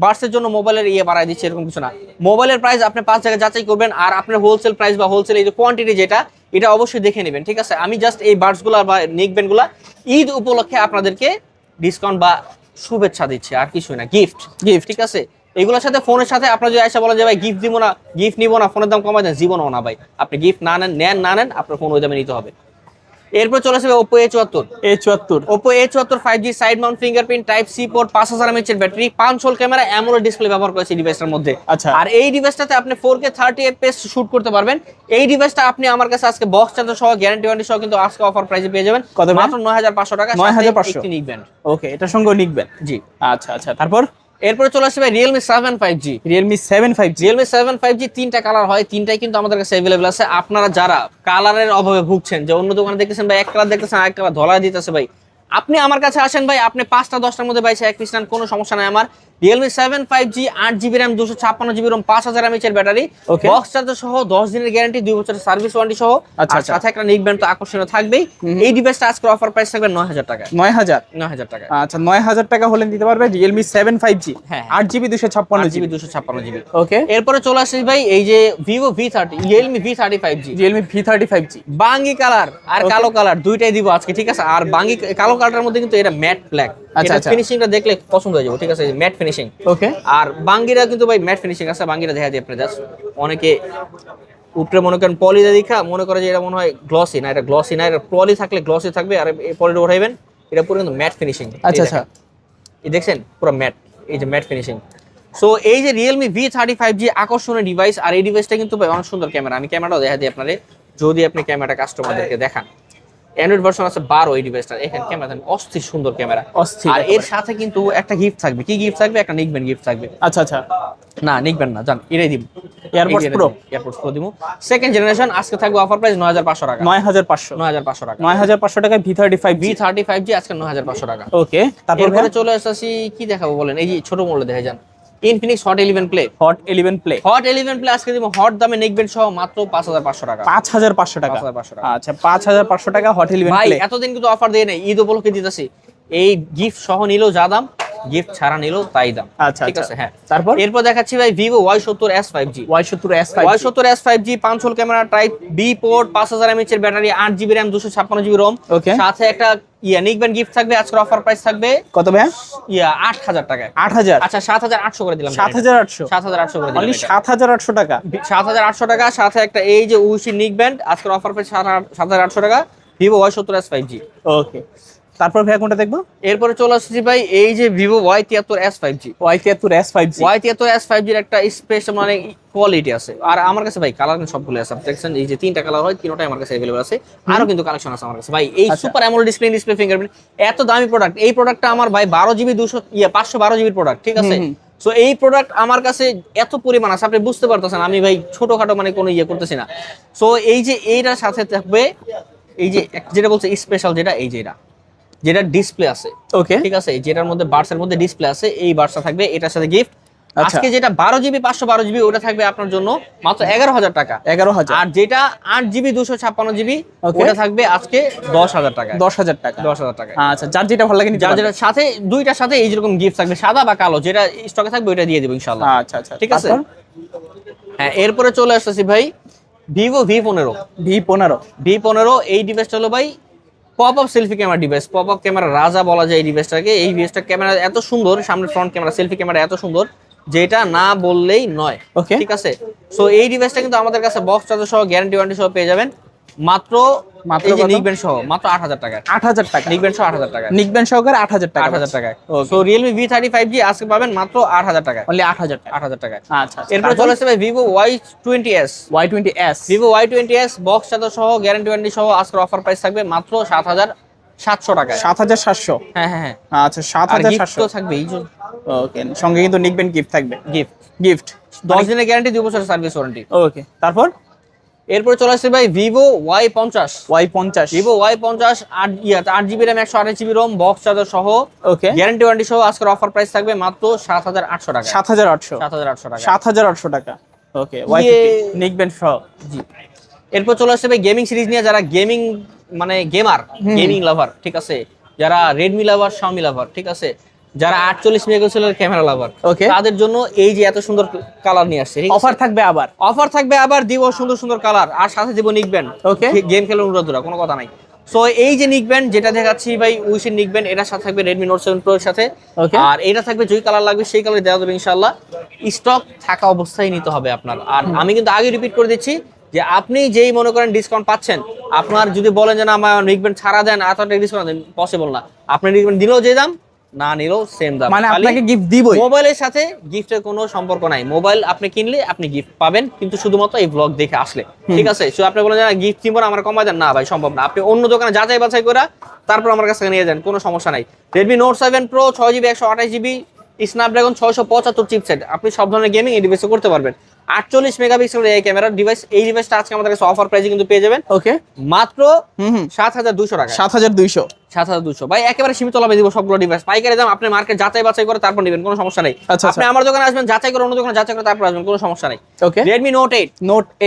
বার্সের জন্য মোবাইলের বাড়ায় দিচ্ছি, এরকম কিছু না। মোবাইলের প্রাইস আপনি 5 জায়গায় যাচাই করবেন, আর আপনার হোলসেল প্রাইস বা হোলসেল এই যে কোয়ান্টিটি যেটা, এটা অবশ্যই দেখে নেবেন, ঠিক আছে। আমি জাস্ট এই বার্ডস গুলা বা নেকব্যান্ড গুলা ঈদ উপলক্ষে আপনাদেরকে ডিসকাউন্ট বা শুভেচ্ছা দিচ্ছি, আর কিছুই না, গিফট, ঠিক আছে। এগুলোর সাথে ফোনের সাথে আপনার যদি এসে বলেন যে ভাই গিফট দিব না, গিফট নিব না, ফোনের দাম কমাই দেন, জীবনও না ভাই। আপনি গিফট না নেন আপনার ফোন ওই দামে নিতে হবে। এরপর চলে আসবে Oppo A74 Oppo A74 5G side mount fingerprint, type C port, 5000 mAh এর battery, 5 hole camera, AMOLED display ব্যবহার করেছে ডিভাইসটার মধ্যে। আচ্ছা, আর এই ডিভাইসটাতে আপনি 4K 30 fps শুট করতে পারবেন। এই ডিভাইসটা আপনি আমার কাছে আজকে বক্স চার্জার সহ, গ্যারান্টি ওয়ারেন্টি সহ কিন্তু আজকে অফার প্রাইসে পেয়ে যাবেন মাত্র 9500 টাকা। 9500 একটি নিকবেন, ওকে, এটা সঙ্গে নিকবেন, জি। আচ্ছা, তারপর এরপরে চলে আসবে Realme 7 5G। Realme 7 5G তিনটা কালার হয়, তিনটাই কিন্তু আমাদের কাছে अवेलेबल আছে। আপনারা যারা কালারের অভাবে ভুগছেন, যে অন্য দোকানে দেখতেছেন ভাই এক কালার দেখতেছেন, আরেক কালার ধলা দিতেছে, ভাই আপনি আমার কাছে আসেন ভাই, আপনি 5টা 10টার মধ্যে বাইছে এক পিস নেন, কোনো সমস্যা নাই আমার। Realme 7 5G 8GB RAM 256GB ROM 5000 mAh এর ব্যাটারি, Okay. বক্স চার্জার সহ 10 দিনের গ্যারান্টি, 2 বছরের সার্ভিস ওয়ারেন্টি সহ, আচ্ছা, আর আচ্ছা। সাথে একটা নিক ব্যান্ড তো আকর্ষণীয় থাকবেই। এই ডিভাইসটা আজকে অফার প্রাইস থাকবে 9000 টাকা। 9000। 9000 টাকা। আচ্ছা 9000 টাকা হলে দিতে পারবে রিয়েলমি 7 5G হ্যাঁ। 8GB 256GB। 256GB। ওকে। এরপরে চলে আসছে ভাই এই যে Vivo V30, Realme V30 5G, Realme V30 5G। বাঙ্গি কালার আর Okay. কালো কালার দুইটাই দিব আজকে, ঠিক আছে। আর বাঙ্গি কালো কালারের মধ্যে কিন্তু এটা ম্যাট ব্ল্যাক, আচ্ছা, এটা আচ্ছা। ফিনিশিংটা দেখলে পছন্দ হয়ে যাবে, ঠিক আছে, ম্যাট ফিনিশিং। ওকে। আর বাঙ্গিরা কিন্তু ভাই ম্যাট ফিনিশিং আছে, বাঙ্গিরা দেখা যায় আপনি জাস্ট অনেকে উপরে মনে করেন পলি দেখা মনে করে যে এটা মনে হয় গ্লসি, না এটা গ্লসি না, এটা পলি থাকলে গ্লসি থাকবে, আর এই পলিটা উঠাইবেন এটা পুরো কিন্তু ম্যাট ফিনিশিং। আচ্ছা আচ্ছা। এই দেখছেন পুরো ম্যাট, এই যে ম্যাট ফিনিশিং। সো এই যে রিয়েলমি V30 5G আকর্ষণীয় ডিভাইস, আর এই ডিভাইসটা কিন্তু ভাই অনেক সুন্দর ক্যামেরা, আমি ক্যামেরাটাও দেখা দিই আপনাদের যদি আপনি ক্যামেরাটা কাস্টমারদেরকে দেখান। অ্যান্ড্রয়েড ভার্সন আছে 12 এই ডিভাইসটা, এখানে ক্যামেরা দেন অস্থির সুন্দর ক্যামেরা, অস্থির আর এর একেবারে। সাথে কিন্তু একটা গিফট থাকবে। কি গিফট থাকবে? একটা নিকবেন গিফট থাকবে। আচ্ছা আচ্ছা। না নিকবেন না, জান এরাই দিব, এয়ারপডস প্রো। এয়ারপডস প্রো দিব সেকেন্ড জেনারেশন। আজকে থাকবে অফার প্রাইস 9500 টাকা। 9500। 9500 টাকা। 9500 টাকায় V30 5G। V30 5G আজকে 9500 টাকা। ওকে। তারপর এরপরে চলে আসছি কি দেখাবো বলেন, এই যে ছোট মডেল দেখে যান, Infinix hot 11 play. Hot 11 play. Hot 11 play আজকে দিব হট দামে নেকবেন সহ মাত্র 5500 টাকা। 5500 টাকা। 5500 টাকা। আচ্ছা 5500 টাকা হট 11 ভাই প্লে। এতদিন কিন্তু অফার দিয়ে নেই, ঈদ উপলক্ষে দিতেছি। এই গিফট সহ নিলেও যা দাম, গিফট ছাড়া নিলেও তাই দাম। আচ্ছা, ঠিক আচ্ছা। আছে, হ্যাঁ। তারপর এরপর দেখাচ্ছি ভাই Vivo Y70s 5G। Y70s 5G। Y70s 5G 5 hole camera, type B port, 5000 mAh এর battery, 8GB RAM 256GB ROM, Okay. সাথে একটা নিকবেন গিফট থাকবে। আজকের অফার প্রাইস থাকবে কত ভাই? 8000 টাকায়। 8000। আচ্ছা 7800 করে দিলাম। 7800। 7800 করে অনলি দিলাম। 7800 টাকা। 7800 টাকা, সাথে একটা এই যে উইশি নিক ব্যান্ড, আজকের অফার প্রাইস 7800 টাকা, ভিভো Y70s 5G। ওকে। তারপর ভাই কোনটা দেখবো? এরপরে চলে আসছি ভাই এই যে Vivo Y73s 5G। Y73s 5G। Y73s 5G এর একটা স্পেশাল মানে কোয়ালিটি আছে, আর আমার কাছে ভাই কালার সবগুলো আছে। আপনি দেখছেন এই যে তিনটা কালার হয়, তিনটাই আমার কাছে अवेलेबल আছে, আরো কিন্তু কালেকশন আছে আমার কাছে ভাই। এই আচ্ছা। সুপার অ্যামোলেড ডিসপ্লে ফিঙ্গারপ্রিন্ট, এত দামি প্রোডাক্ট। এই প্রোডাক্টটা আমার ভাই 12GB 512GB প্রোডাক্ট, ঠিক আছে। সো এই প্রোডাক্ট আমার কাছে এত পরিমাণ আছে, আপনি বুঝতে পারতেছেন আমি ভাই ছোটখাটো মানে কোনো করতেছি না। সো এই যে এইটার সাথে থাকবে এই যে যেটা বলছে স্পেশাল, যেটা এই যে যেটা ডিসপ্লে আছে, ওকে। ঠিক আছে, যেটার মধ্যে বার্সের মধ্যে ডিসপ্লে আছে, এই বার্সটা থাকবে এটার সাথে গিফট। আচ্ছা। আজকে যেটা 12GB 512GB ওটা থাকবে আপনার জন্য মাত্র 11000 টাকা। 11000। আর যেটা 8GB 256GB Okay. ওটা থাকবে আজকে 10000 টাকা। 10000 টাকা। 10000 টাকা। আচ্ছা যার যেটা ভালো লাগে নিতে যার পারবে। যেটা সাথে দুইটার সাথে এই যেরকম গিফট থাকবে, সাদা বা কালো, যেটা স্টকে থাকবে ওটা দিয়ে দেব ইনশাআল্লাহ। আচ্ছা আচ্ছা। ঠিক আছে। তারপর? হ্যাঁ, এরপরে চলে আসতেছি ভাই ভিভো V15। V15। V15 এই ডিভাইসটা হলো ভাই pop up selfie camera device, pop up camera রাজা বলা যায় এই ডিভাইসটাকে। এই ডিভাইসটা ক্যামেরা এত সুন্দর, সামনের ফ্রন্ট ক্যামেরা সেলফি ক্যামেরা এত সুন্দর যেটা না বললেই নয়। Okay. ঠিক আছে। সো এই ডিভাইসটা কিন্তু আমাদের কাছে বক্স চার্জার সহ গ্যারান্টি ওয়ারেন্টি সহ পেয়ে যাবেন মাত্র মাত্র এই যে কত? নিকবেন সহ মাত্র 8000 টাকায়। 8000 টাকা। নিকবেন সহ 8000 টাকায়। নিকবেন সহকারে 8000 টাকা। 8000 টাকায়। Okay. So Realme V30 5G আজকে পাবেন মাত্র 8000 টাকায়। অনলি 8000 টাকা। 8000 টাকায়। আচ্ছা। এরপরে চলে আসছে ভাই Vivo Y20s। Y20s। Vivo Y20s box charger সহ গ্যারান্টি ওয়ারেন্টি সহ আজকের অফার প্রাইস থাকবে মাত্র 7700 টাকায়। 7700। হ্যাঁ হ্যাঁ হ্যাঁ। আচ্ছা আর গিফট তো 7700। থাকবে এই যে ওকে। সঙ্গে কিন্তু নিকবেন গিফট থাকবে। Gift gift. 10 দিনের গ্যারান্টি, 2 বছরের সার্ভিস ওয়ারেন্টি। ওকে। তারপর এরপরে চলে আসছে ভাই Vivo Y50। Y50। Vivo Y50 8GB RAM 128GB ROM box charger সহ ওকে। গ্যারান্টি ওয়ারেন্টি সহ আজকের অফার প্রাইস থাকবে মাত্র 7800 টাকা। 7800। 7800 টাকা। 7800 টাকা। ওকে। Y50 ইয়ে। নিকবেন সহ। জি। এরপর চলে আসছে ভাই গেমিং সিরিজ নিয়ে, যারা গেমিং মানে গেমার, গেমিং লাভার, ঠিক আছে, যারা রেডমি লাভার, শাওমি লাভার, ঠিক আছে, যারা 48 মেগাপিক্সেলের ক্যামেরা লাভার, Okay. তাদের জন্য এই যে এত সুন্দর কালার নিয়ে আসছে। অফার থাকবে আবার। অফার থাকবে আবার, দিব সুন্দর সুন্দর কালার, আর সাথে দিব নিকবেন। Okay. গেম খেলে অনুরোধরা, কোনো কথা নাই। সো এই যে নিকবেন যেটা দেখাচ্ছি ভাই উইশের নিকবেন, এটার সাথে থাকবে রেডমি নোট 7 প্রো এর সাথে। Okay. আর এটা থাকবে যেই কালার লাগবে সেই কালার দেওয়া যাবে ইনশাআল্লাহ। স্টক থাকা অবস্থায় নিতে হবে আপনার। আর আমি কিন্তু আগে রিপিট করে দিচ্ছি যে আপনি যেই মনে করেন ডিসকাউন্ট পাচ্ছেন, আপনার যদি বলেন যে না আমার নিকবেন ছাড়া দেন, এতটা ডিসকাউন্ট দেন, পসিবল না। আপনি নিকবেন দিলেও যে দাম, না নিলেও সেম দাম। মানে খালি আপনাকে গিফট দিবই। মোবাইলের সাথে গিফটের কোনো সম্পর্ক নাই। মোবাইল আপনি কিনলে আপনি গিফট পাবেন, কিন্তু শুধুমাত্র এই ব্লগ দেখে আসলে, ঠিক আছে। সো আপনি বলেন যে গিফট কিনবো না, আমার কমাই দেন, না ভাই সম্ভব না। আপনি অন্য দোকানে যাচাই বাছাই করে তারপর আমার কাছে নিয়ে যান, কোনো সমস্যা নাই। Redmi note 7 pro 6GB 128GB Snapdragon 675 chipset, আপনি সব ধরনের গেমিং এই ডিভাইসে করতে পারবেন। 48 মেগাপিক্সেলের এই ক্যামেরা ডিভাইস। এই ডিভাইসটা আজকে আমাদের কাছে অফার প্রাইসে কিন্তু পেয়ে যাবেন ওকে মাত্র 7200 টাকা। 7200 7200 ভাই, একেবারে সীমিত লাভে দিব সবগুলো ডিভাইস। পাইকারি দাম, আপনি মার্কেট যাচাই বাছাই করে তারপর নেবেন, কোনো সমস্যা নেই। আচ্ছা, আপনি আমার দোকানে আসবেন, যাচাই করে অন্য দোকানে যাচাই করে তারপর আসবেন, কোনো সমস্যা নেই। ওকে Redmi Note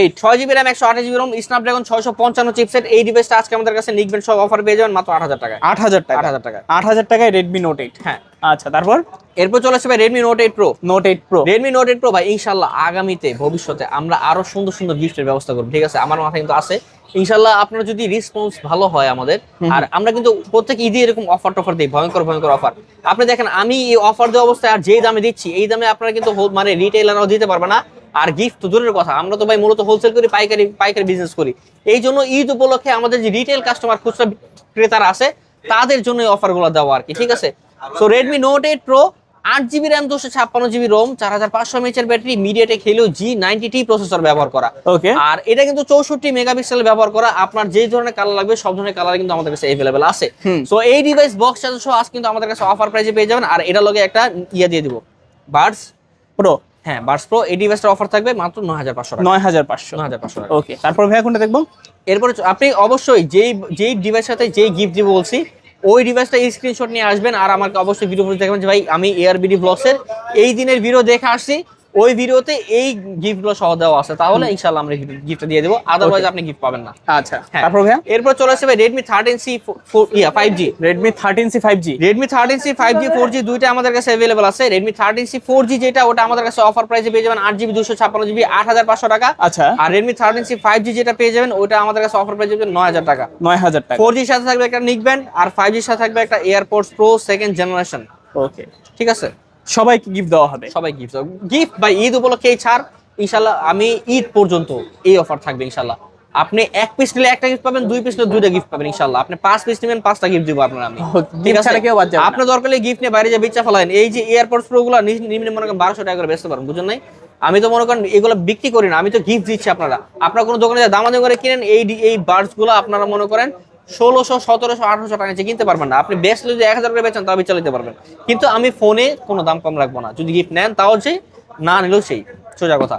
8 6GB RAM 128GB ROM Snapdragon 655 chipset. এই ডিভাইসটা আজকে আমাদের কাছে নিকবেন সব অফার পেয়ে যাবেন মাত্র 8000 টাকা। 8000 টাকা 8000 টাকা 8000 টাকায় Redmi Note 8। হ্যাঁ, আচ্ছা তারপর এরপর চলে আসবে Redmi Note 8 Pro। Note 8 Pro Redmi Note 8 Pro ভাই, ইনশাআল্লাহ আগামীতে ভবিষ্যতে আমরা আরো সুন্দর সুন্দর গিফটের ব্যবস্থা করব, ঠিক আছে? আমার মাথায় কিন্তু আছে ইনশাআল্লাহ। আপনার যদি রেসপন্স ভালো হয় আমাদের, আর আমরা কিন্তু প্রত্যেক ঈদে এরকম অফার টফার দিই, ভয়ঙ্কর ভয়ঙ্কর অফার। আপনি দেখেন আমি এই অফার দেওয়া অবস্থায় আর যেই দামে দিচ্ছি এই দামে আপনারা কিন্তু মানে রিটেইলাররাও দিতে পারবে না। আর গিফট তো দূরের কথা, আমরা তো ভাই মূলত হোলসেল করি, পাইকারি বিজনেস করি। এই জন্য ঈদ উপলক্ষে আমাদের যে রিটেল কাস্টমার, খুচরা ক্রেতারা আছে তাদের জন্য এই অফারগুলো দেওয়া আর কি, ঠিক আছে? So Redmi Note 8 Pro 8GB RAM 256GB ROM 4500 mAh এর battery, MediaTek Helio G90T processor ব্যবহার করা। ওকে আর এটা কিন্তু 64 মেগাপিক্সেল ব্যবহার করা। আপনার যে ধরনের কালার লাগবে সব ধরনের কালার কিন্তু আমাদের কাছে अवेलेबल আছে। সো এই ডিভাইস বক্স চার্জার সহ আজ কিন্তু আমাদের কাছে অফার প্রাইসে পেয়ে যাবেন। আর এটা লগে একটা ইয়া দিয়ে দিব, বাডস প্রো। হ্যাঁ, বাডস প্রো। এই ডিভাইসটার অফার থাকবে মাত্র 9500 টাকা। 9500 টাকা। ওকে তারপর ভাইয়া কোনটা দেখবো? এরপরে আপনি অবশ্যই যেই ডিভাইসের সাথে যেই গিফট দিব বলছি ওই ডিভাইসটা স্ক্রিনশট নিয়ে আসবেন, আর আমাকে অবশ্যই ভিডিও দেখবেন যে ভাই আমি ARBD ব্লগসের এই দিনের ভিডিও দেখে আসছি, ওই ভিডিওতে এই গিফটগুলো সহ দেওয়া আছে, তাহলে ইনশাআল্লাহ আমরা গিফটটা দিয়ে দেবো। আদারওয়াইজ আপনি গিফট পাবেন না। আচ্ছা হ্যাঁ। তারপর ভাইয়া এরপর চলে আসবে Redmi 13C 5G। Redmi 13C 5G Redmi 13C 5G 4G দুইটা আমাদের কাছে अवेलेबल আছে। Redmi 13C 4G যেটা, ওটা আমাদের কাছে অফার প্রাইসে পেয়ে যাবেন 8GB 256GB 8500 টাকা। আচ্ছা আর Redmi 13C 5G যেটা পেয়ে যাবেন ওটা আমাদের কাছে অফার প্রাইসে পেয়ে যাবেন 9000 টাকা। 9000 টাকা 4G এর সাথে থাকবে একটা নিকব্যান্ড, আর 5G এর সাথে থাকবে একটা এয়ারপডস প্রো 2nd জেনারেশন। ওকে ঠিক আছে, সবাইকে গিফট দেওয়া হবে। সবাই গিফট বাই ঈদ উপলক্ষে এই ছাড় ইনশাআল্লাহ। আমি ঈদ পর্যন্ত এই অফার থাকবে ইনশাআল্লাহ। আপনি এক পিস নিলে একটা গিফট পাবেন, 2 পিস নিলে 2টা গিফট পাবেন ইনশাআল্লাহ। আপনি 5 পিস নেবেন 5টা গিফট দিব আপনার আমি। ঠিক আছে, ছাড়া কেউ বাদ যাবে না। আপনার দরকার হলে গিফট নিয়ে বাইরে যা বেচা ফেলায়েন। এই যে এয়ারপডস প্রো গুলো নিম্নে মনে করেন 1200 টাকা করে বেচতে পারেন, বুঝেন নাই? আমি তো মনে করেন এগুলো বিক্রি করি না, আমি তো গিফট দিচ্ছি। আপনারা কোনো দোকানে যা দামাদামি করে কিনেন এই বাডস গুলো আপনারা মনে করেন 1600 1700 1800 টাকা নিচে কিনতে পারবেন না। আপনি বেচলে যদি 1000 করে বেচেন তাও চালাতে পারবেন, কিন্তু আমি ফোনে কোনো দাম কম রাখবো না। যদি গিফট নেন তাও যে, না নিলেও সেই, সোজা কথা।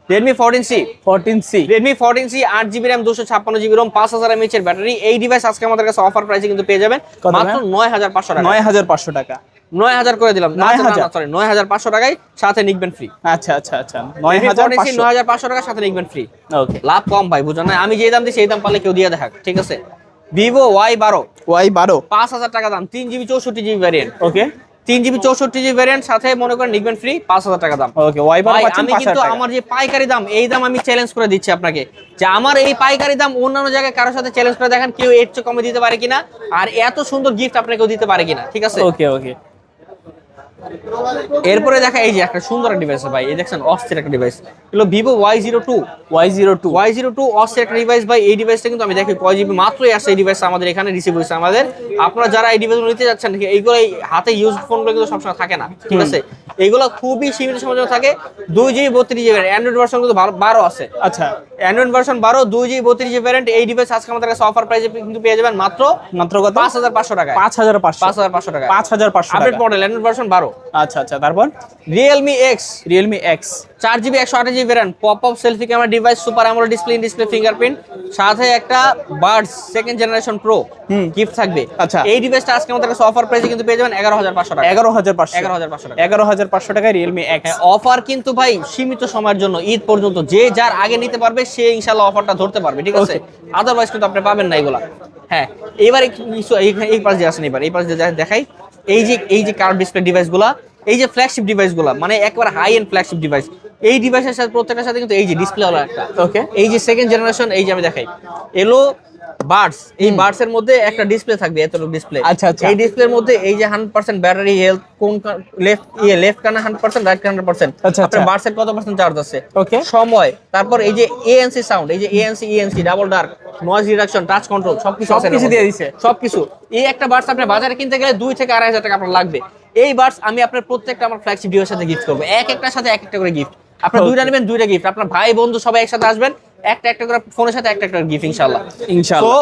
Redmi 14C 8GB RAM 256GB ROM 5000 mAh এর ব্যাটারি। এই ডিভাইস আজকে আমাদের কাছে অফার প্রাইসে কিন্তু পেয়ে যাবেন মাত্র 9500 টাকা। 9500 টাকা 9000 করে দিলাম, 9500 টাকায় সাথে নিকবেন ফ্রি। আচ্ছা আচ্ছা আচ্ছা 9500 টাকা সাথে নিকবেন ফ্রি। ওকে লাভ কম ভাই, বুঝেন না? আমি যে দাম দিই সেই দাম পারলে কেউ দিয়ে দেখাক, ঠিক আছে? Vivo Y12 5000 টাকা দাম, 3GB 64GB ভ্যারিয়েন্ট। ওকে 3GB 64GB ভ্যারিয়েন্ট, সাথে মনে করেন নিকবেন ফ্রি 5000 টাকা দাম। ওকে Y12 ভাই, পাচ্ছেন আমি 5000 কিন্তু টাকা। আমার যে পাইকারি দাম, এই দাম আমি চ্যালেঞ্জ করে দিচ্ছি আপনাকে, যে আমার এই পাইকারি দাম অন্যান্য জায়গায় কারোর সাথে চ্যালেঞ্জ করে দেখেন কেউ এর চেয়ে কমে দিতে পারে কিনা, আর এত সুন্দর গিফট আপনাকেও দিতে পারে কিনা, ঠিক আছে? ওকে ওকে এরপরে দেখা এই যে একটা সুন্দর ডিভাইস ভাই, এই দেখছেন অস্থির একটা ডিভাইস, হলো Vivo Y02 অস্থির একটা ডিভাইস ভাই। এই ডিভাইসটা কিন্তু আমি দেখি কয় জিবি মাত্রই আসছে, এই ডিভাইসটা আমাদের এখানে রিসিভ হয়েছে আমাদের। আপনারা যারা এই ডিভাইসগুলো নিতে যাচ্ছেন, এইগুলো হাতে ইউজ ফোনগুলো কিন্তু সবসময় থাকে না, ঠিক আছে? এইগুলো খুবই সীমিত সময়ের জন্য থাকে। 2GB 32GB অ্যান্ড্রয়েড ভার্সন কিন্তু 12 আছে। আচ্ছা Android version 12 2GB 32GB variant. এই ডিভাইস আজকে আমাদের কাছে অফার প্রাইসে কিন্তু পেয়ে যাবেন মাত্র কত? 5500 টাকা। 5500 টাকা 5500 টাকা আপডেট মডেল অ্যান্ড্রয়েড ভার্সন 12। আচ্ছা আচ্ছা তারপর Realme X 4GB 128GB variant, pop up selfie camera device, super AMOLED display fingerprint, সাথে একটা Buds 2nd generation pro gift থাকবে। আচ্ছা এই ডিভাইসটা আজকে আমাদের কাছে অফার প্রাইসে কিন্তু পেয়ে যাবেন 11500 টাকা। 11500 টাকায় Realme X। অফার কিন্তু ভাই সীমিত সময়ের জন্য, ঈদ পর্যন্ত। যে যার আগে নিতে পারবে সে ইনশাআল্লাহ অফারটা ধরতে পারবে, ঠিক আছে? আদারওয়াইজ কিন্তু আপনি পাবেন না এগুলা। হ্যাঁ, এবারে এই পাশ দিয়ে আসেন, এই পাশ দিয়ে দেখাই। এই যে কার্ভ ডিসপ্লে ডিভাইসগুলা, এই যে ফ্ল্যাগশিপ ডিভাইসগুলা, মানে একবার হাই এন্ড ফ্ল্যাগশিপ ডিভাইস, এই ডিভাইসের সাথে প্রত্যেকটার সাথে কিন্তু এই যে ডিসপ্লে হলো একটা। ওকে এই যে 2nd জেনারেশন, এই যে আমি দেখাই এলো বাডস, এই বাডস এর মধ্যে একটা ডিসপ্লে থাকবে, এতটুকু ডিসপ্লে। আচ্ছা আচ্ছা এই ডিসপ্লের মধ্যে এই যে 100% ব্যাটারি হেলথ, কোন লেফট কানে 100%, রাইট কানে 100%। আচ্ছা আপনার বাডস এর কত পার্সেন্ট চার্জ আছে, ওকে সময়, তারপর এই যে ANC সাউন্ড, এই যে ANC double dark, noise reduction, touch control, সবকিছু দিয়ে দিয়েছে। সবকিছু। এই একটা বাডস আপনি বাজারে কিনতে গেলে 2 থেকে 2500 টাকা আপনার লাগবে। এই বাডস আমি আপনার প্রত্যেকটা আমার ফ্ল্যাগশিপ ডিভাইসের সাথে গিফট করব, একটার সাথে একটা করে গিফট। আপনি দুইটা নেবেন, 2টা গিফট। আপনার ভাই বন্ধু সবাই একসাথে আসবেন, একটা করে ফোনের সাথে একটা গিফট ইনশাআল্লাহ। তো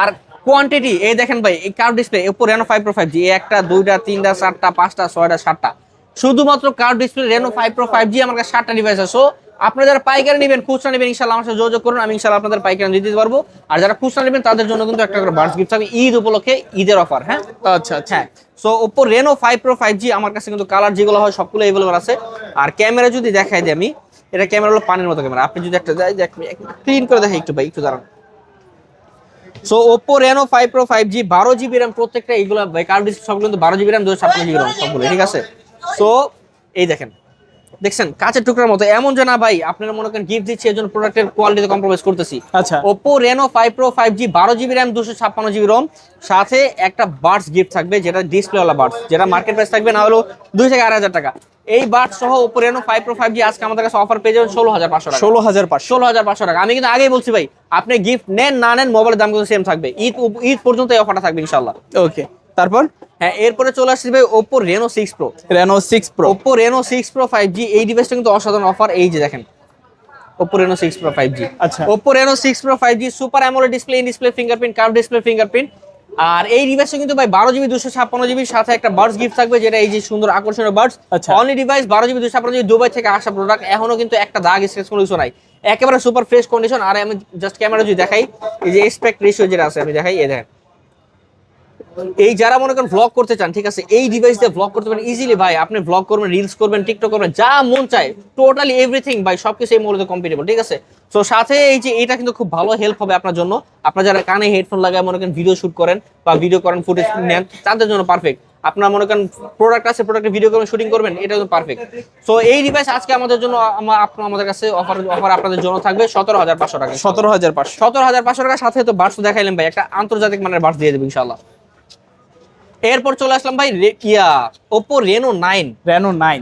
আর কোয়ান্টিটি এই দেখেন ভাই, এই curve display Oppo Reno 5 Pro 5G, এই একটা 2টা 3টা 4টা 5টা 6টা 7টা শুধুমাত্র curve display Reno 5 pro 5G আমার কাছে 7টা ডিভাইস আছে। সো আপনারা যারা পাইকারি নেবেন, খুচরা নেবেন, ইনশাআল্লাহ আমার সাথে যোগাযোগ করুন, আমি ইনশাআল্লাহ আপনাদের পাইকারি দিতে পারবো। আর যারা খুচরা নেবেন তাদের জন্য কিন্তু একটা করে বাডস গিফট থাকবে ঈদ উপলক্ষে, ঈদের অফার। হ্যাঁ আচ্ছা আচ্ছা। হ্যাঁ, so Oppo Reno 5 Pro 5G আমার কাছে কিন্তু কালার যেগুলো হয় সবগুলো अवेलेबल আছে। আর ক্যামেরা যদি দেখাই দিই আমি, এটা ক্যামেরা হলো পানির মতো ক্যামেরা। আপনি যদি একটা ক্লিন করে দেখেন একটু ভাই, একটু দাঁড়ান। So Oppo Reno 5 Pro 5G 12GB RAM প্রত্যেকটা, এইগুলো ভাই কার্ভ ডিসপ্লে সবগুলো কিন্তু 12GB RAM 256GB RAM সবগুলো, ঠিক আছে। সো এই দেখেন, দেখছেন কাঁচের টুকরার মতো, এমন যে না ভাই আপনারা মনে করেন গিফট দিচ্ছি এজন্য প্রোডাক্টের কোয়ালিটিতে কম্প্রোমাইজ করতেছি। আচ্ছা, Oppo Reno 5 Pro 5G 12GB RAM 256GB ROM সাথে একটা বাডস গিফট থাকবে, যেটা ডিসপ্লেওয়ালা বাডস, যেটা মার্কেট প্রাইস থাকবে না হলো 2 থেকে 2.500 টাকা। এই বাডস সহ Oppo Reno 5 Pro 5G আজকে আমাদের কাছে অফার পেয়ে যাবেন 16,500 টাকা। 16,500 টাকা। আমি কিন্তু আগেই বলছি ভাই, আপনি গিফট নেন না নেন মোবাইলের দাম কিন্তু সেম থাকবে, ঈদ পর্যন্ত এই অফারটা থাকবে ইনশাআল্লাহ। ওকে, তারপর হ্যাঁ, এরপরে চলে আসছে ভাই Oppo Reno 6 Pro। Oppo Reno 6 Pro 5G এই ডিভাইসটা কিন্তু অসাধারণ অফার। এই যে দেখেন Oppo Reno 6 Pro 5G। আচ্ছা, Oppo Reno 6 Pro 5G super AMOLED display, in display fingerprint, curve display fingerprint. আর এই ডিভাইসটা কিন্তু ভাই 12GB 256GB সাথে একটা বাডস গিফট থাকবে, যেটা এই যে সুন্দর আকর্ষণীয় বাডস। আচ্ছা, only device 12GB 256GB, Dubai থেকে আসা প্রোডাক্ট, এখনো কিন্তু একটা দাগ স্ক্র্যাচ কোনো কিছু নাই, একেবারে সুপার ফ্রেশ কন্ডিশন। আর আমি জাস্ট ক্যামেরা যদি দেখাই, এই যে এসপেক্ট রেশিও যেটা আছে আমি দেখাই, এই দেখেন, এই যারা মনে করেন ভ্লগ করতে চান, ঠিক আছে, এই ডিভাইস দিয়ে ভ্লগ করতে পারেন ইজিলি ভাই। আপনি ভ্লগ করবেন, রিলস করবেন, টিকটক করবেন, যা মন চায়, টোটালি এভরিথিং ভাই, সবকিছু এই মূলত কম্পিটেবল, ঠিক আছে। তো সাথে এই যে এটা কিন্তু খুব ভালো হেল্প হবে আপনার জন্য, আপনারা যারা কানে হেডফোন লাগায় মনে করেন ভিডিও শুট করেন বা ভিডিও করেন, ফুটেজ নেন, তাদের জন্য পারফেক্ট। আপনার মনে করেন প্রোডাক্ট আছে, প্রোডাক্টের ভিডিও করবেন, শুটিং করবেন, এটা কিন্তু পারফেক্ট। সো এই ডিভাইস আজকে আমাদের জন্য আমাদের কাছে অফার আপনাদের জন্য থাকবে 17,500 টাকা। 17,500 টাকা সাথে তো বাডস দেখাইলেন ভাই, একটা আন্তর্জাতিক মানের বাডস দিয়ে দেব ইনশাআল্লাহ। এরপর চলে আসলাম ভাই Oppo Reno 9।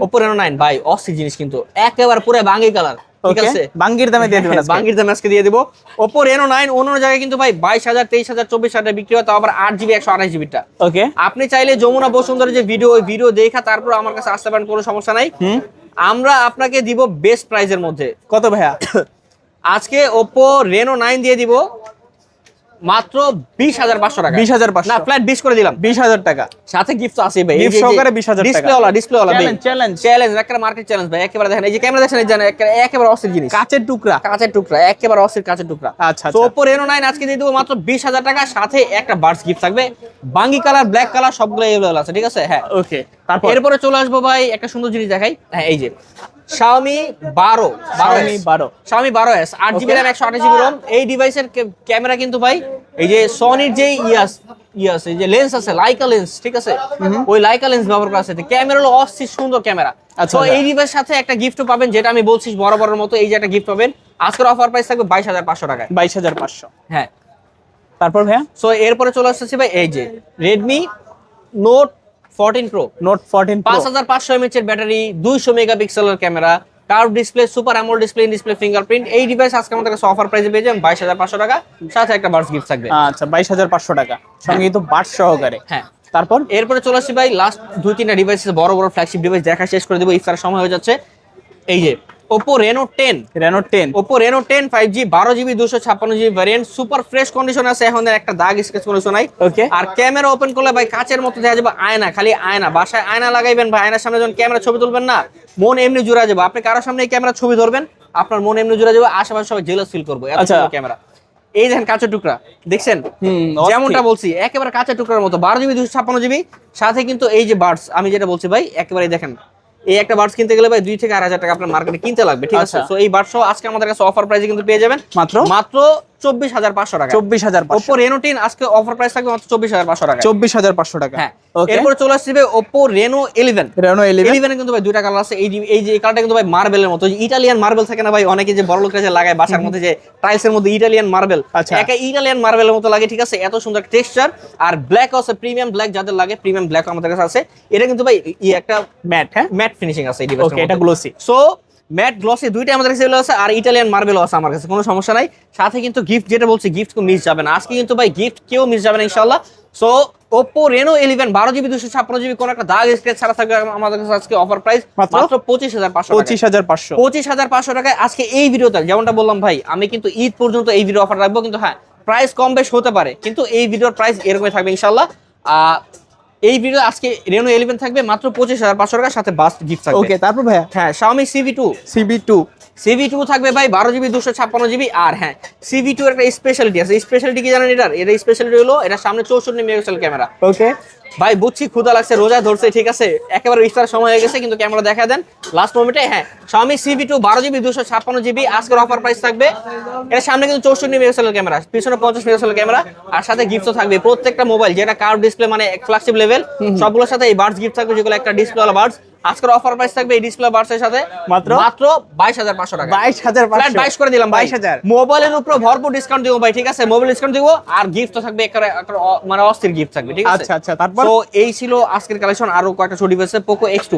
Oppo Reno 9 ভাই অস্থির জিনিস, কিন্তু একেবারে পুরো বাঙ্গি কালার, ঠিক আছে, বাঙ্গির দামে দিয়ে দিবেন আজকে। বাঙ্গির দামে আজকে দিয়ে দেব। Oppo Reno 9 অন্য জায়গায় কিন্তু ভাই 22,000, 23,000, 24,000 বিক্রি হয়, তাও আবার 8GB 128GB টা। ওকে, আপনি চাইলে যমুনা বসুন্ধরা যে ভিডিও, ওই ভিডিও দেখা তারপর আমার কাছে আসতে পারেন, কোনো সমস্যা নাই। আমরা আপনাকে দিব বেস্ট প্রাইজের মধ্যে। কত ভাইয়া? আজকে Oppo Reno 9 দিয়ে দিব মাত্র 20,500 টাকা। 20,500 না, ফ্ল্যাট 20 করে দিলাম, 20,000 টাকা সাথে গিফট আছে ভাই, গিফট সহকারে 20,000 টাকা। ডিসপ্লেওয়ালা ভাই, চ্যালেঞ্জ একটা মার্কেট চ্যালেঞ্জ ভাই, একেবারে দেখেন, এই যে ক্যামেরা দেখেন, এই জানেন একেবারে অস্থির জিনিস, কাচের টুকরা, একেবারে অস্থির কাচের টুকরা। আচ্ছা, তো Oppo Reno 9 আজকে দিয়ে দেবো মাত্র 20,000 টাকা, সাথে একটা বাডস গিফট থাকবে, বাঙ্গি কালার, ব্ল্যাক কালার সবগুলো अवेलेबल আছে, ঠিক আছে। হ্যাঁ, ওকে, তারপর এরপরে চলে আসবো ভাই একটা সুন্দর জিনিস দেখাই। হ্যাঁ, এই যে Xiaomi 12s 8GB RAM 128GB ROM। এই ডিভাইসের ক্যামেরা কিন্তু ভাই এই যে সনির যে ইয়াস এই যে লেন্স আছে, লাইকা লেন্স, ঠিক আছে, ওই লাইকা লেন্স ব্যবহার করা আছে, ক্যামেরা হলো অস্থির সুন্দর ক্যামেরা। তো এই ডিভাইসের সাথে একটা গিফটও পাবেন, যেটা আমি বলছি বরাবরের মতো, এই যে একটা গিফট পাবেন। আজকের অফার প্রাইস থাকবে 22,500 টাকায়। 22,500। হ্যাঁ, তারপর ভাইয়া? সো এরপরে চলে আসছে ভাই এই যে Redmi Note 14 Pro। 5500 mAh এর ব্যাটারি, 200 মেগাপিক্সেলের camera, curve display, super AMOLED display, in display fingerprint. এই ডিভাইস আজকে আমাদের কাছে অফার প্রাইসে পেয়ে যাবেন 22,500 টাকা, সাথে একটা বাডস গিফট থাকবে। আচ্ছা, 22,500 টাকা সঙ্গে কিন্তু বাডস সহকারে। হ্যাঁ, তারপর এরপরে চলে আসছি ভাই লাস্ট 2-3টা ডিভাইস, বড় বড় ফ্ল্যাগশিপ ডিভাইস দেখা শেষ করে দেবো, ইফতারের সময় হয়ে যাচ্ছে। এই যে Oppo Reno 10 5G 12GB 256GB variant, super fresh condition আছে, এখন একটা দাগ স্কেচ কোনো কিছু নাই। ওকে, আর ক্যামেরা ওপেন করলে ভাই কাচের মতো দেখা যাবে, আয়না, খালি আয়না। বাসায় আয়না লাগাইবেন ভাই, আয়নার সামনে যখন ক্যামেরা ছবি তুলবেন না, মন এমনি জুড়ে যাবে। আপনি কারোর সামনে এই ক্যামেরা ছবি ধরবেন, আপনার মন এমনি জুড়ে যাবে, আশেপাশে সবাই জেলাস ফিল করবে, এত সুন্দর ক্যামেরা। এই দেখেন কাচের টুকরা, দেখছেন, যেমনটা বলছি একেবারে কাচের টুকরার মতো, 12GB 256GB সাথে কিন্তু এই যে বাডস, আমি যেটা বলছি ভাই, একেবারে দেখেন, এই একটা বাডস কিনতে গেলে ভাই 2 থেকে 2,500 টাকা আপনার মার্কেটে কিনতে লাগবে, ঠিক আছে। সো এই বাডস আজকে আমাদের কাছে অফার প্রাইসে কিন্তু পেয়ে যাবেন মাত্র 24,500 টাকা। 24,500। Oppo Reno 10 আজকে অফার প্রাইস থাকবে মাত্র 24,500 টাকা। 24,500 টাকা। হ্যাঁ, এরপর চলে আসবে Oppo Reno 11 এ কিন্তু ভাই দুইটা কালার আছে। এই যে কালারটা কিন্তু ভাই মার্বেলের মতো, ইটালিয়ান মার্বেল থাকে না ভাই, অনেকে যে বড় লোকরা যে লাগায় বাসার মধ্যে, যে টাইলসের মধ্যে ইটালিয়ান মার্বেল, একা ইটালিয়ান মার্বেলের মতো লাগে, ঠিক আছে, এত সুন্দর টেক্সচার। আর ব্ল্যাক আছে, প্রিমিয়াম ব্ল্যাক যাদের লাগে, প্রিমিয়াম ব্ল্যাক আমাদের কাছে আছে। এটা কিন্তু ভাই একটা ম্যাট ফিনিশিং আছে এই ডিভাইসের, এটা গ্লোসি। সো ম্যাট গ্লসি দুইটাই আমাদের কাছে আছে, আর ইটালিয়ান মার্বেলও আছে আমার কাছে, কোনো সমস্যা নাই। সাথে কিন্তু গিফট, যেটা বলছি গিফট কেউ মিস যাবে না আজকে, কিন্তু ভাই গিফট কেউ মিস যাবে না ইনশাআল্লাহ। So Oppo Reno 11 12GB 256GB কোন একটা দাগ স্ক্র্যাচ ছাড়া থাকবে আমাদের কাছে আজকে অফার প্রাইস মাত্র 25,500 টাকায় আজকে এই ভিডিওতে। যেমনটা বললাম ভাই, আমি কিন্তু ঈদ পর্যন্ত এই ভিডিও অফার রাখবো, কিন্তু হ্যাঁ প্রাইস কম বেশ হতে পারে, কিন্তু এই ভিডিওর প্রাইস এরকমই থাকবে ইনশাআল্লাহ। এই ভিডিও আজকে Reno 11 থাকবে মাত্র 25,500 টাকার সাথে বাস্ট গিফট থাকবে। ওকে, তারপর ভাইয়া হ্যাঁ, Xiaomi CV2 থাকবে ভাই 12GB 256GB। আর হ্যাঁ, CV2 এর একটা স্পেশালিটি আছে। স্পেশালিটি কি জানেন এটার? এর স্পেশালিটি হলো এটা সামনে 64 মেগাপিক্সেল ক্যামেরা। ওকে ভাই বুঝছি ক্ষুধা লাগছে, রোজা ধরছে, ঠিক আছে, একেবারে ইফতার সময় হয়ে গেছে, কিন্তু ক্যামেরা দেখা দেন লাস্ট মোমেন্টে। হ্যাঁ, Xiaomi CV2 12GB 256GB আজকের অফার প্রাইস থাকবে। এর সামনে কিন্তু 64 মেগাপিক্সেলের ক্যামেরা, পিছনে 50 মেগাপিক্সেলের ক্যামেরা, আর সাথে গিফটও থাকবে। প্রত্যেকটা মোবাইল যেটা কার্ভ ডিসপ্লে মানে ফ্ল্যাগশিপ লেভেল, সবগুলোর সাথে এই বাডস গিফট থাকবে, যেগুলো একটা ডিসপ্লেওয়ালা বাডস। আজকের অফার প্রাইস থাকবে এই ডিসপ্লে বাডসের সাথে মাত্র 22,500 টাকা। 22 করে দিলাম ভাই। 22,000 মোবাইলের উপর ভরপুর ডিসকাউন্ট দিব ভাই, ঠিক আছে, মোবাইল ডিসকাউন্ট দিব, আর গিফট তো থাকবে মানে অস্থির গিফট থাকবে, ঠিক আছে। আচ্ছা, তারপর তো এই ছিল আজকের কালেকশন। আরো কয়েকটা ছোট ডিভাইস আছে, Poco X2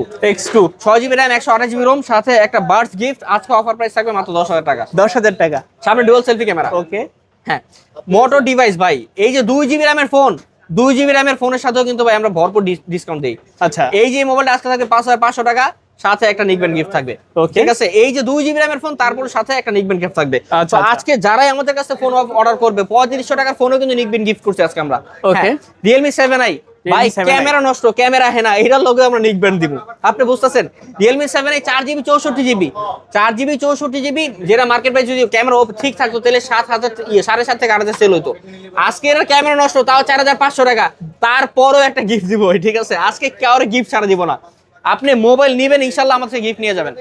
6GB RAM 128GB ROM সাথে একটা বাডস গিফট। আজকে অফার প্রাইস থাকবে মাত্র 10,000 টাকা। 10,000 টাকা। সামনে ডুয়াল সেলফি ক্যামেরা। ওকে, হ্যাঁ, মোটো ডিভাইস ভাই, এই যে 2GB RAM এর ফোন, 2GB RAM এর ফোনের সাথেও কিন্তু ভাই আমরা ভরপুর ডিসকাউন্ট দেই। আচ্ছা, এই যে মোবাইলটা আজকে থাকবে 5,500 টাকা, সাথে একটা নিকবেন গিফট থাকবে, ঠিক আছে। এই যে 2GB RAM এর ফোন, তারপর সাথে একটা নিকবেন গিফট থাকবে। তো আজকে যারাই আমাদের কাছে ফোন অর্ডার করবে 3500 টাকার ফোনও কিন্তু নিকবেন গিফট করছে আজকে আমরা। ওকে, Realme 7i ভাই, ক্যামেরা নষ্ট, ক্যামেরা হেনা, এটার লগে আমরা নিকবেন দিব, আপনি বুঝতেছেন। Realme 7i 4GB 64GB, যেটা মার্কেট প্রাইস যদি ক্যামেরা ঠিক থাকতো তাহলে 7,000 7,500 থেকে 8,000 সেল হইতো। আজকে এর ক্যামেরা নষ্ট, তাও 4,500 টাকা, তারপরও একটা গিফট দিব, ঠিক আছে। আজকে কাউরে গিফট ছাড়া দিব না, আপনি মোবাইল নিবেন ইনশাআল্লাহ আমার থেকে গিফট নিয়ে যাবেন।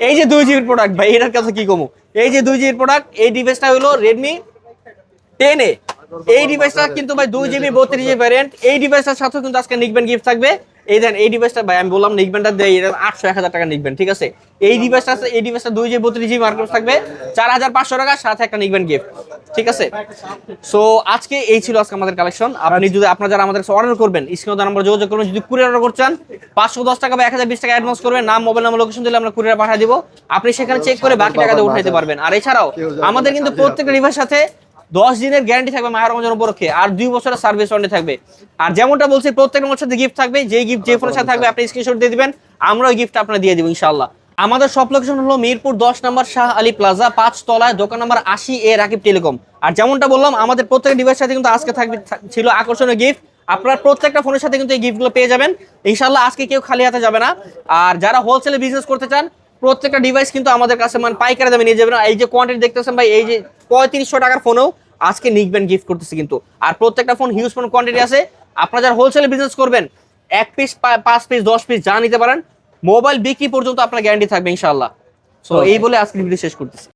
এই যে 2GB প্রোডাক্ট ভাই, এটার কথা কি কমু, এই যে 2GB প্রোডাক্ট, এই ডিভাইসটা হলো Redmi 10A। এই ডিভাইসটা কিন্তু ভাই 2GB 32GB ভ্যারিয়েন্ট। এই ডিভাইসটার সাথে কিন্তু আজকে নিকবেন গিফট থাকবে। এই দেন এই ডিভাইসটা ভাই, আমি বললাম নিকবেনটা দেই, এটা 800-1000 টাকা নিকবেন, ঠিক আছে। এই ডিভাইসটা 2GB 32GB মার্কেট থাকবে 4,500 টাকা, সাথে একটা নিকবেন গিফট, ঠিক আছে। সো আজকে এই ছিল আজকে আমাদের কালেকশন। আপনি যদি আপনারা যারা আমাদের কাছে অর্ডার করবেন, স্ক্রিনে নাম্বার যোগাযোগ করবেন। যদি কুরিয়ার অর্ডার করছেন 510 টাকা বা 1020 টাকা অ্যাডভান্স করবেন, নাম, মোবাইল নাম্বার, লোকেশন দিলে আমরা কুরিয়ার পাঠিয়ে দিব। আপনি সেখানে চেক করে বাকি টাকাটা উঠাইতে পারবেন। আর এছাড়াও আমাদের কিন্তু প্রত্যেকটা ডিভাইস সাথে 10 দিনের গ্যারান্টি থাকবে মাহের রমজান উপলক্ষে, আর 2 বছরের সার্ভিস ওয়ারেন্টি থাকবে। আর যেমনটা বলছি, প্রত্যেকটা মোবাইলের সাথে গিফট থাকবে। যে গিফট যে ফোনের সাথে থাকবে আপনি স্ক্রিনশট দিয়ে দিবেন, আমরা ওই গিফট আপনারা দিয়ে দিব ইনশাআল্লাহ। আমাদের সব লোকেশন হলো মিরপুর 10 নম্বর শাহ আলী প্লাজা, 5 তলায়, দোকান নাম্বার 80A, রাকিব টেলিকম। আর যেমনটা বললাম, আমাদের প্রত্যেকটা ডিভাইসের সাথে কিন্তু আজকে ছিল আকর্ষণীয় গিফট। আপনারা প্রত্যেকটা ফোনের সাথে কিন্তু এই গিফটগুলো পেয়ে যাবেন ইনশাআল্লাহ। আজকে কেউ খালি হাতে যাবে না। আর যারা হোলসেলে বিজনেস করতে চান, প্রত্যেকটা ডিভাইস কিন্তু আমাদের কাছে মানে পাইকারি দামে নিয়ে যাবেন। এই যে কোয়ান্টিটি দেখতেছেন ভাই, এই যে 3500 টাকার ফোনেও আজকে নিকবেন গিফট করতেছি কিন্তু। আর প্রত্যেকটা ফোন হিউজ ফোন কোয়ান্টিটি আছে। আপনারা যারা হোলসেলে বিজনেস করবেন, 1 পিস 5 পিস 10 পিস যা নিতে পারেন, মোবাইল বিক্রি পর্যন্ত আপনার গ্যারান্টি থাকবে ইনশাআল্লাহ। সো এই বলে আজকের ভিডিও শেষ করতেছি।